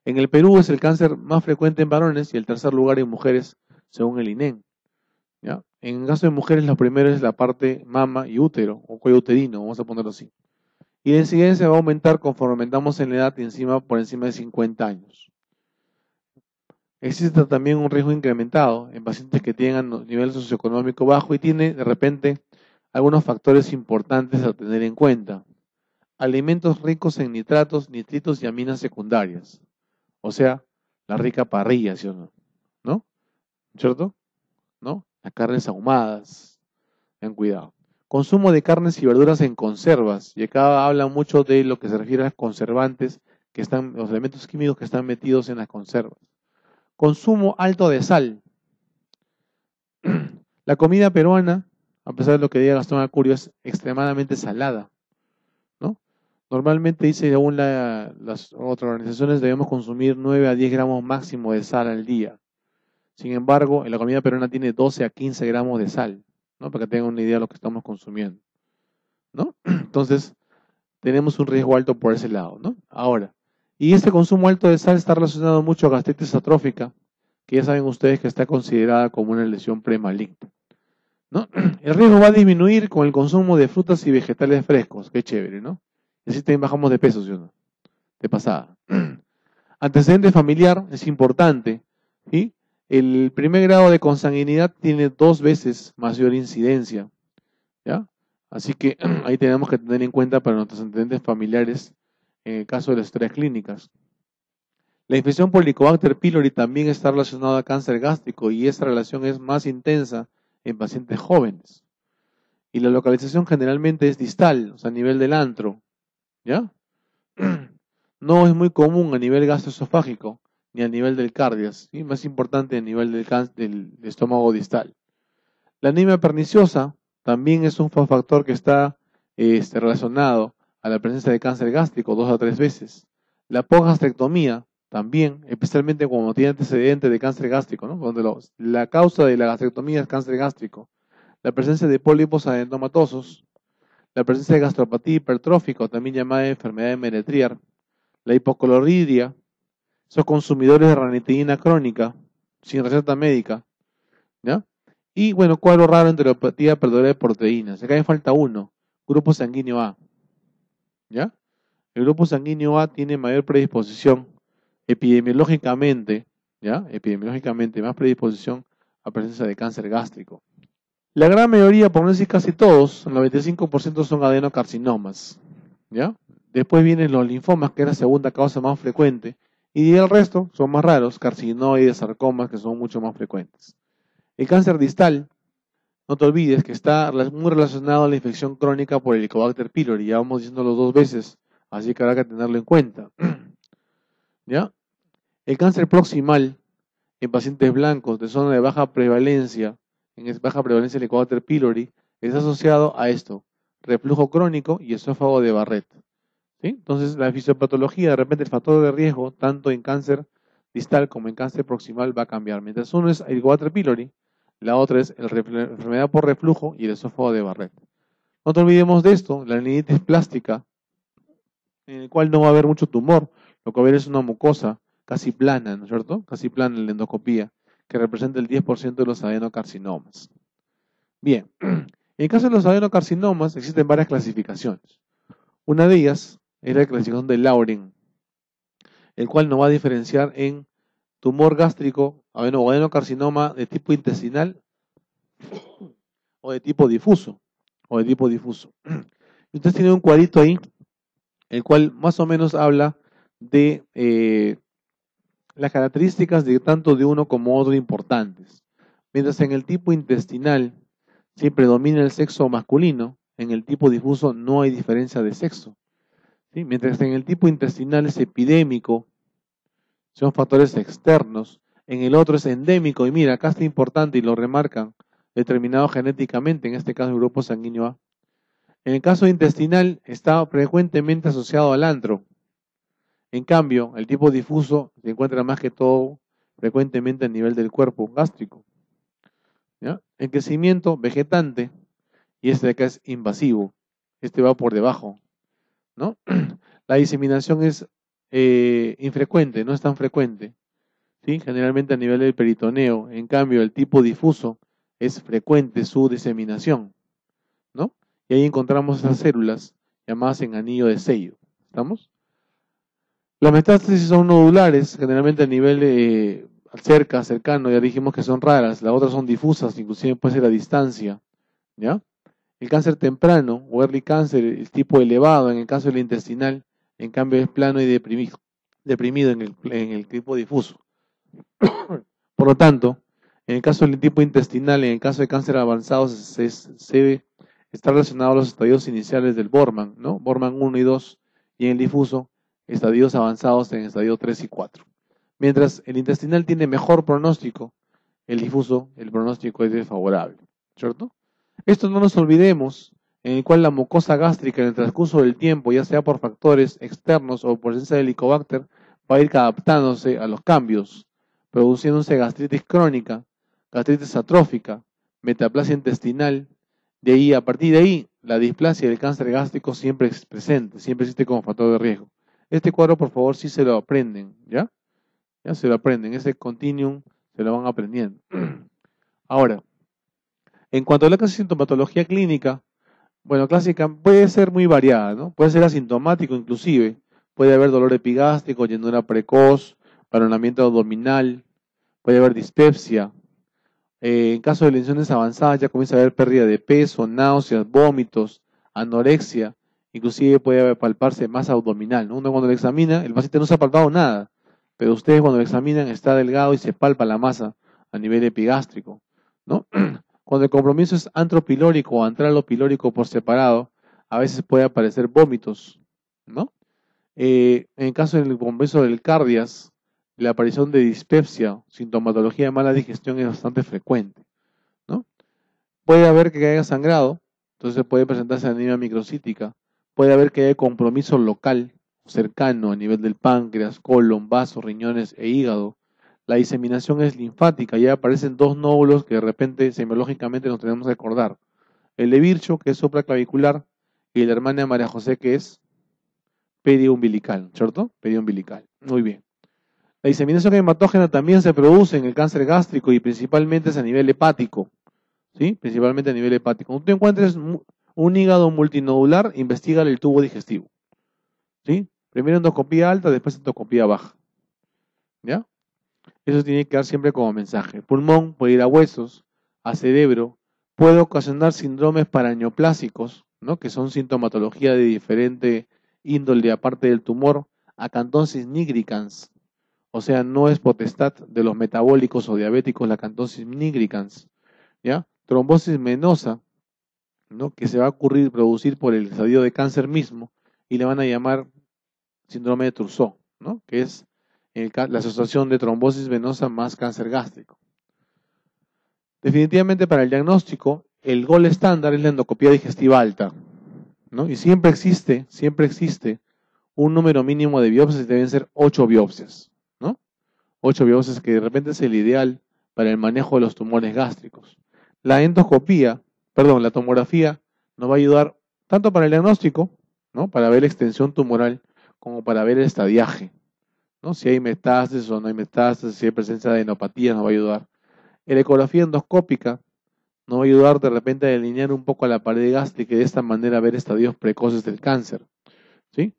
En el Perú es el cáncer más frecuente en varones y el tercer lugar en mujeres, según el INEM. ¿Ya? En el caso de mujeres, lo primero es la parte mama y útero, o cuello uterino, vamos a ponerlo así. Y la incidencia va a aumentar conforme aumentamos en la edad y por encima de 50 años. Existe también un riesgo incrementado en pacientes que tengan nivel socioeconómico bajo y tiene de repente algunos factores importantes a tener en cuenta. Alimentos ricos en nitratos, nitritos y aminas secundarias. O sea, la rica parrilla, ¿sí o no? ¿No? ¿Cierto? ¿No? Las carnes ahumadas. Ten cuidado. Consumo de carnes y verduras en conservas. Y acá hablan mucho de lo que se refiere a conservantes, los elementos químicos que están metidos en las conservas. Consumo alto de sal. La comida peruana, a pesar de lo que diga Gastón Acurio, es extremadamente salada, ¿no? Normalmente dice, según las otras organizaciones, debemos consumir 9 a 10 gramos máximo de sal al día. Sin embargo, en la comida peruana tiene 12 a 15 gramos de sal, ¿no? Para que tengan una idea de lo que estamos consumiendo, ¿no? Entonces, tenemos un riesgo alto por ese lado, ¿no? Ahora, y este consumo alto de sal está relacionado mucho a gastritis atrófica, que ya saben ustedes que está considerada como una lesión premaligna, ¿no? El riesgo va a disminuir con el consumo de frutas y vegetales frescos, qué chévere, ¿no? Y así también bajamos de peso, ¿sí o no? De pasada. Antecedente familiar es importante, ¿sí? El primer grado de consanguinidad tiene 2 veces mayor incidencia, ¿ya? Así que ahí tenemos que tener en cuenta para nuestros antecedentes familiares en el caso de las historias clínicas. La infección por Helicobacter pylori también está relacionada a cáncer gástrico y esta relación es más intensa en pacientes jóvenes. Y la localización generalmente es distal, o sea, a nivel del antro, ¿ya? No es muy común a nivel gastroesofágico ni a nivel del cardias, ¿sí? Más importante a nivel del estómago distal. La anemia perniciosa también es un factor que está relacionado a la presencia de cáncer gástrico 2 a 3 veces. La apogastrectomía también, especialmente cuando tiene antecedente de cáncer gástrico, ¿no? Donde la causa de la gastrectomía es cáncer gástrico. La presencia de pólipos adentomatosos, la presencia de gastropatía hipertrófica, también llamada enfermedad de Menetrier, la hipoclorhidria, esos consumidores de ranitidina crónica, sin receta médica, ¿ya? Y bueno, cuadro raro, enteropatía perdedora de proteínas. Acá me falta uno, grupo sanguíneo A, ¿ya? El grupo sanguíneo A tiene mayor predisposición epidemiológicamente, ¿ya? Epidemiológicamente, más predisposición a presencia de cáncer gástrico. La gran mayoría, por no decir casi todos, el 95% son adenocarcinomas, ¿ya? Después vienen los linfomas, que es la segunda causa más frecuente, y el resto son más raros, carcinoides, sarcomas, que son mucho más frecuentes. El cáncer distal, no te olvides que está muy relacionado a la infección crónica por el Helicobacter pylori, ya vamos diciéndolo 2 veces, así que habrá que tenerlo en cuenta, ¿ya? El cáncer proximal, en pacientes blancos de zona de baja prevalencia, baja prevalencia del Helicobacter pylori, es asociado a esto, reflujo crónico y esófago de Barrett. ¿Sí? Entonces, la fisiopatología, de repente el factor de riesgo, tanto en cáncer distal como en cáncer proximal, va a cambiar. Mientras uno es Helicobacter pylori, La otra es la enfermedad por reflujo y el esófago de Barrett. No te olvidemos de esto, la rinitis plástica, en el cual no va a haber mucho tumor, lo que va a haber es una mucosa casi plana, ¿no es cierto? Casi plana en la endoscopía, que representa el 10% de los adenocarcinomas. Bien, en el caso de los adenocarcinomas existen varias clasificaciones. Una de ellas es la clasificación de Lauren, el cual nos va a diferenciar en tumor gástrico o adenocarcinoma de tipo intestinal o de tipo difuso. Y ustedes tienen un cuadrito ahí, el cual más o menos habla de las características de tanto de uno como otro importantes. Mientras en el tipo intestinal sí predomina el sexo masculino, en el tipo difuso no hay diferencia de sexo. ¿Sí? Mientras en el tipo intestinal es epidémico, son factores externos, en el otro es endémico, y mira, acá está importante y lo remarcan, determinado genéticamente, en este caso el grupo sanguíneo A. En el caso intestinal está frecuentemente asociado al antro. En cambio, el tipo difuso se encuentra más que todo frecuentemente a nivel del cuerpo gástrico. ¿Ya? En crecimiento vegetante, y este de acá es invasivo, este va por debajo, ¿no? La diseminación es infrecuente, no es tan frecuente, ¿sí? Generalmente a nivel del peritoneo. En cambio, el tipo difuso es frecuente su diseminación, ¿no? Y ahí encontramos esas células llamadas en anillo de sello. ¿Estamos? Las metástasis son nodulares, generalmente a nivel cercano, ya dijimos que son raras. Las otras son difusas, inclusive puede ser a distancia, ¿ya? El cáncer temprano o early cancer, el tipo elevado en el caso del intestinal, en cambio es plano y deprimido en el tipo difuso. Por lo tanto, en el caso del tipo intestinal, en el caso de cáncer avanzado, se está relacionado a los estadios iniciales del Borman, ¿no? Borman 1 y 2, y en el difuso, estadios avanzados en estadio 3 y 4. Mientras el intestinal tiene mejor pronóstico, el difuso, el pronóstico es desfavorable, ¿cierto? Esto no nos olvidemos, en el cual la mucosa gástrica en el transcurso del tiempo, ya sea por factores externos o por presencia de Helicobacter, va a ir adaptándose a los cambios, produciéndose gastritis crónica, gastritis atrófica, metaplasia intestinal. De ahí, a partir de ahí, la displasia del cáncer gástrico siempre es presente, siempre existe como factor de riesgo. Este cuadro, por favor, sí se lo aprenden, ¿ya? Ya se lo aprenden, ese continuum se lo van aprendiendo. Ahora, en cuanto a la sintomatología clínica, bueno, clásica puede ser muy variada, ¿no? Puede ser asintomático inclusive. Puede haber dolor epigástrico, llenura precoz, balonamiento abdominal, puede haber dispepsia. En caso de lesiones avanzadas ya comienza a haber pérdida de peso, náuseas, vómitos, anorexia, inclusive puede palparse masa abdominal, ¿no? Uno cuando lo examina, el paciente no se ha palpado nada, pero ustedes cuando lo examinan está delgado y se palpa la masa a nivel epigástrico, ¿no? Cuando el compromiso es antropilórico o antralopilórico por separado, a veces puede aparecer vómitos, ¿no? En el caso del compromiso del cardias, la aparición de dispepsia, sintomatología de mala digestión es bastante frecuente, ¿no? Puede haber que haya sangrado, entonces puede presentarse anemia microcítica, puede haber que haya compromiso local, cercano a nivel del páncreas, colon, vasos, riñones e hígado. La diseminación es linfática, ya aparecen dos nódulos que de repente semiológicamente nos tenemos que acordar. El de Virchow, que es supraclavicular, y el de hermana María José, que es periumbilical, ¿cierto? Periumbilical. Muy bien. La diseminación hematógena también se produce en el cáncer gástrico y principalmente es a nivel hepático, ¿sí? Principalmente a nivel hepático. Cuando tú encuentres un hígado multinodular, investiga el tubo digestivo, ¿sí? Primero endoscopía alta, después endoscopía baja, ¿ya? Eso tiene que dar siempre como mensaje. Pulmón puede ir a huesos, a cerebro, puede ocasionar síndromes paraneoplásicos, ¿no? Que son sintomatología de diferente índole aparte del tumor, acantosis nigricans, o sea, no es potestad de los metabólicos o diabéticos la acantosis nigricans, ¿ya? Trombosis venosa, ¿no? Que se va a producir por el estadio de cáncer mismo y le van a llamar síndrome de Trousseau, ¿no? Que es la asociación de trombosis venosa más cáncer gástrico. Definitivamente para el diagnóstico, el gol estándar es la endoscopía digestiva alta, ¿no? Y siempre existe un número mínimo de biopsias, deben ser 8 biopsias, ¿no? 8 biopsias que de repente es el ideal para el manejo de los tumores gástricos. La tomografía nos va a ayudar tanto para el diagnóstico, ¿no? Para ver la extensión tumoral, como para ver el estadiaje, ¿no? Si hay metástasis o no hay metástasis, si hay presencia de adenopatía, nos va a ayudar. La ecografía endoscópica nos va a ayudar de repente a delinear un poco la pared gástrica y de esta manera ver estadios precoces del cáncer, ¿sí?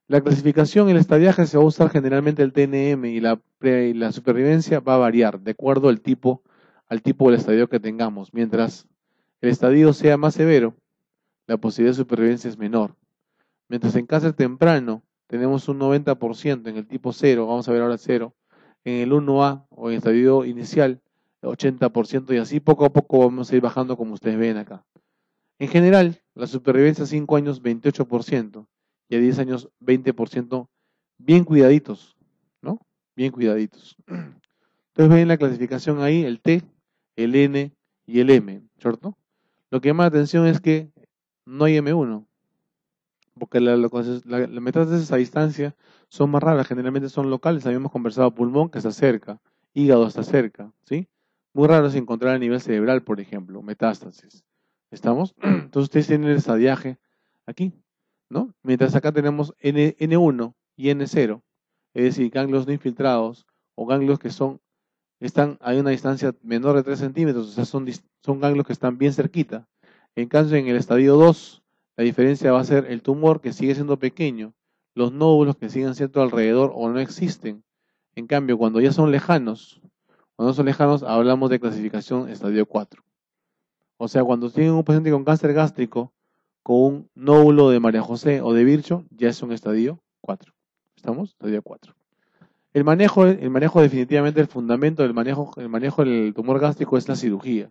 La clasificación y el estadiaje se va a usar generalmente el TNM y la supervivencia va a variar de acuerdo al tipo del estadio que tengamos. Mientras el estadio sea más severo, la posibilidad de supervivencia es menor. Mientras en cáncer temprano tenemos un 90% en el tipo 0, vamos a ver ahora 0, en el 1A o en el estadio inicial, 80% y así poco a poco vamos a ir bajando como ustedes ven acá. En general, la supervivencia a 5 años 28% y a 10 años 20%, bien cuidaditos, ¿no? Bien cuidaditos. Entonces ven la clasificación ahí, el T, el N y el M, ¿cierto? Lo que llama la atención es que no hay M1, porque las metástasis a distancia son más raras, generalmente son locales. Habíamos conversado pulmón, que está cerca, hígado está cerca, ¿sí? Muy raro es encontrar a nivel cerebral, por ejemplo, metástasis. ¿Estamos? Entonces ustedes tienen el estadiaje aquí, ¿no? Mientras acá tenemos N1 y N0, es decir, ganglios no infiltrados o ganglios que están a una distancia menor de 3 centímetros, o sea, son ganglios que están bien cerquita. En cambio, en el estadio 2, la diferencia va a ser el tumor que sigue siendo pequeño, los nódulos que siguen siendo alrededor o no existen. En cambio, cuando ya son lejanos, hablamos de clasificación estadio 4. O sea, cuando tienen un paciente con cáncer gástrico, con un nódulo de María José o de Virchow, ya es un estadio 4. ¿Estamos? Estadio 4. El manejo definitivamente, el fundamento del manejo del tumor gástrico es la cirugía.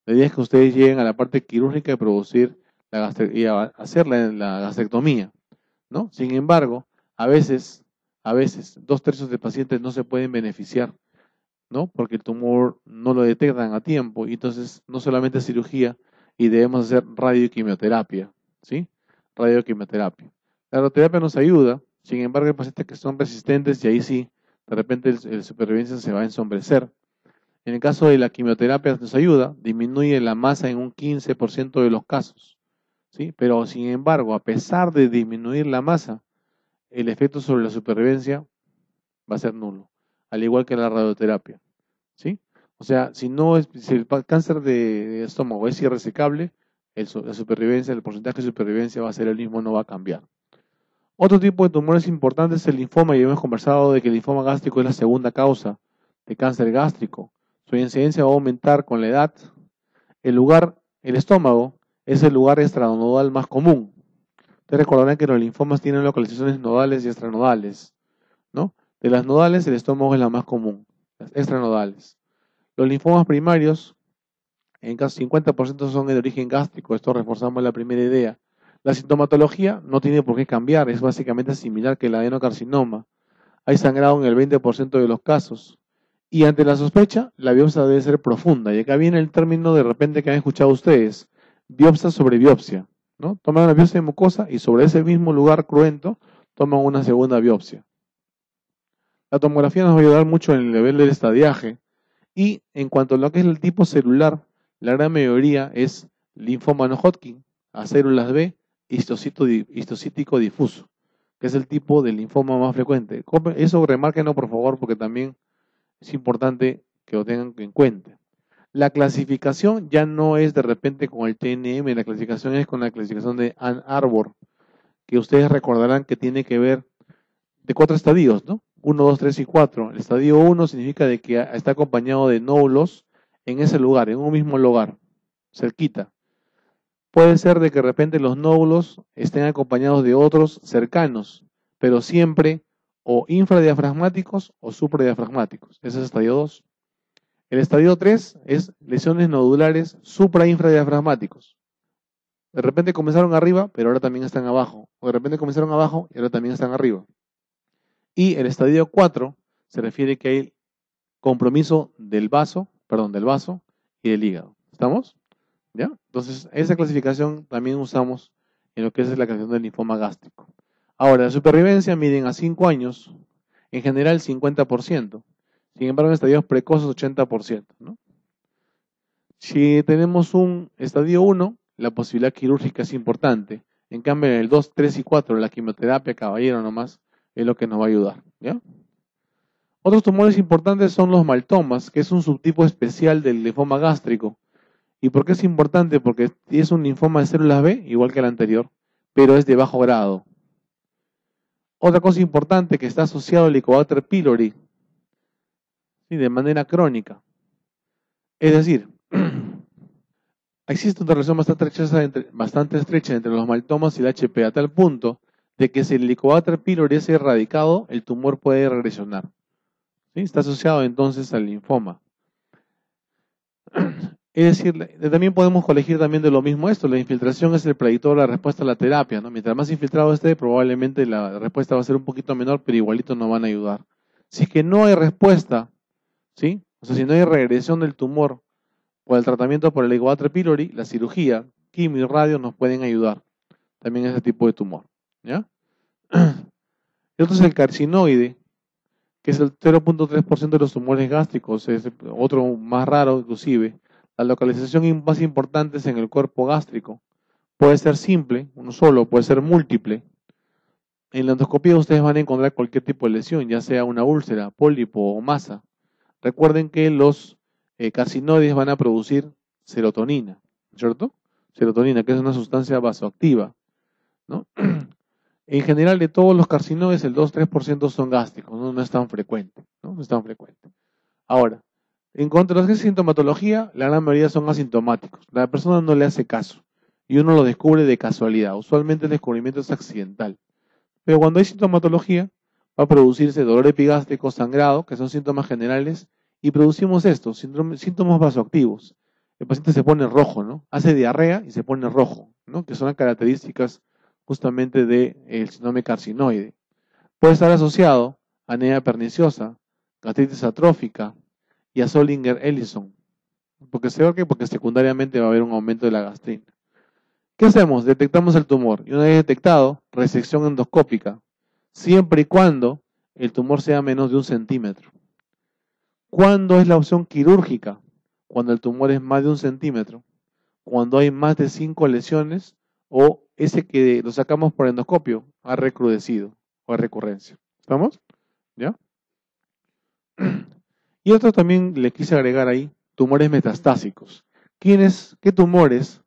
La idea es que ustedes lleguen a la parte quirúrgica de producir y a hacer la gastrectomía, ¿no? Sin embargo, a veces, 2/3 de pacientes no se pueden beneficiar, ¿no? Porque el tumor no lo detectan a tiempo y entonces no solamente cirugía y debemos hacer radioquimioterapia, ¿sí? Radioquimioterapia. La radioterapia nos ayuda, sin embargo hay pacientes que son resistentes y ahí sí, de repente el supervivencia se va a ensombrecer. En el caso de la quimioterapia nos ayuda, disminuye la masa en un 15% de los casos, ¿sí? Pero sin embargo, a pesar de disminuir la masa, el efecto sobre la supervivencia va a ser nulo, al igual que la radioterapia, ¿sí? O sea, si el cáncer de estómago es irresecable, la supervivencia, el porcentaje de supervivencia va a ser el mismo, no va a cambiar. Otro tipo de tumores importantes es el linfoma, y hemos conversado de que el linfoma gástrico es la segunda causa de cáncer gástrico. Su incidencia va a aumentar con la edad. El estómago, es el lugar extranodal más común. Ustedes recordarán que los linfomas tienen localizaciones nodales y extranodales, ¿no? De las nodales, el estómago es la más común, las extranodales. Los linfomas primarios, en casi 50% son de origen gástrico, esto reforzamos la primera idea. La sintomatología no tiene por qué cambiar, es básicamente similar que el adenocarcinoma. Hay sangrado en el 20% de los casos. Y ante la sospecha, la biopsia debe ser profunda. Y acá viene el término de repente que han escuchado ustedes, biopsia sobre biopsia, ¿no? Toman una biopsia de mucosa y sobre ese mismo lugar cruento toman una segunda biopsia. La tomografía nos va a ayudar mucho en el nivel del estadiaje. Y en cuanto a lo que es el tipo celular, la gran mayoría es linfoma no Hodgkin, a células B, histocítico difuso, que es el tipo de linfoma más frecuente. Eso remárquenlo por favor, porque también es importante que lo tengan en cuenta. La clasificación ya no es de repente con el TNM, la clasificación es con la clasificación de Ann Arbor, que ustedes recordarán que tiene que ver de 4 estadios, ¿no? 1, 2, 3 y 4. El estadio 1 significa de que está acompañado de nódulos en ese lugar, en un mismo lugar, cerquita. Puede ser de que de repente los nódulos estén acompañados de otros cercanos, pero siempre o infradiafragmáticos o supradiafragmáticos. Ese es el estadio 2. El estadio 3 es lesiones nodulares supra-infradiafragmáticos. De repente comenzaron arriba, pero ahora también están abajo. O de repente comenzaron abajo y ahora también están arriba. Y el estadio 4 se refiere que hay compromiso del vaso y del hígado. ¿Estamos? ¿Ya? Entonces, esa clasificación también usamos en lo que es la clasificación del linfoma gástrico. Ahora, la supervivencia miden a 5 años, en general 50%. Sin embargo, en estadios precoces 80%, ¿no? Si tenemos un estadio 1, la posibilidad quirúrgica es importante. En cambio, en el 2, 3 y 4, la quimioterapia, caballero, nomás, es lo que nos va a ayudar, ¿ya? Otros tumores importantes son los maltomas, que es un subtipo especial del linfoma gástrico. ¿Y por qué es importante? Porque es un linfoma de células B, igual que el anterior, pero es de bajo grado. Otra cosa importante que está asociado al Helicobacter pylori, ¿sí? De manera crónica. Es decir, existe una relación bastante estrecha entre los maltomas y el HP, a tal punto de que si el Helicobacter pylori es erradicado, el tumor puede regresionar. ¿Sí? Está asociado entonces al linfoma. Es decir, también podemos colegir también de lo mismo esto. La infiltración es el predictor de la respuesta a la terapia, ¿no? Mientras más infiltrado esté, probablemente la respuesta va a ser un poquito menor, pero igualito nos van a ayudar. Si es que no hay respuesta, ¿sí? O sea, si no hay regresión del tumor o el tratamiento por el Helicobacter pylori, la cirugía, quimio y radio nos pueden ayudar también a ese tipo de tumor, ¿ya? El otro es el carcinoide, que es el 0.3% de los tumores gástricos, es otro más raro inclusive. La localización más importante es en el cuerpo gástrico. Puede ser simple, uno solo, puede ser múltiple. En la endoscopía ustedes van a encontrar cualquier tipo de lesión, ya sea una úlcera, pólipo o masa. Recuerden que los carcinoides van a producir serotonina, ¿cierto? Serotonina, que es una sustancia vasoactiva, ¿no? En general, de todos los carcinoides, el 2-3% son gástricos, ¿no? No es tan frecuente, ¿no? No es tan frecuente. Ahora, en cuanto a lo que es sintomatología, la gran mayoría son asintomáticos. La persona no le hace caso y uno lo descubre de casualidad. Usualmente el descubrimiento es accidental. Pero cuando hay sintomatología, va a producirse dolor epigástrico, sangrado, que son síntomas generales, y producimos estos, síntomas vasoactivos. El paciente se pone rojo, ¿no? Hace diarrea y se pone rojo, ¿no? Que son las características justamente del síndrome carcinoide. Puede estar asociado a anemia perniciosa, gastritis atrófica y a Zollinger-Ellison. Porque secundariamente va a haber un aumento de la gastrina. ¿Qué hacemos? Detectamos el tumor y una vez detectado, resección endoscópica, siempre y cuando el tumor sea menos de 1 centímetro. ¿Cuándo es la opción quirúrgica? Cuando el tumor es más de 1 centímetro, cuando hay más de 5 lesiones o ese que lo sacamos por endoscopio ha recrudecido o ha recurrencia. ¿Estamos? ¿Ya? Y otro también le quise agregar ahí, tumores metastásicos. ¿Qué tumores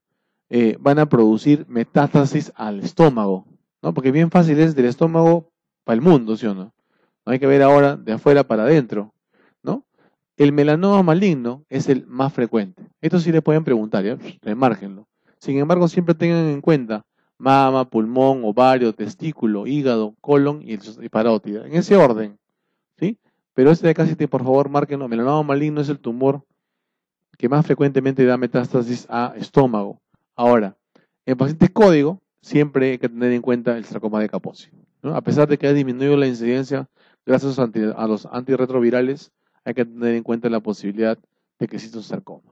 van a producir metástasis al estómago? ¿No? Porque bien fácil es del estómago para el mundo, ¿sí o no? No hay que ver ahora de afuera para adentro, ¿no? El melanoma maligno es el más frecuente. Esto sí le pueden preguntar, ¿ya? Remárquenlo. Sin embargo, siempre tengan en cuenta mama, pulmón, ovario, testículo, hígado, colon y parótida. En ese orden, ¿sí? Pero este de acá, sí, por favor, márquenlo. Melanoma maligno es el tumor que más frecuentemente da metástasis a estómago. Ahora, en pacientes código, siempre hay que tener en cuenta el sarcoma de Kaposi, ¿no? A pesar de que ha disminuido la incidencia gracias a los antirretrovirales, hay que tener en cuenta la posibilidad de que exista un sarcoma.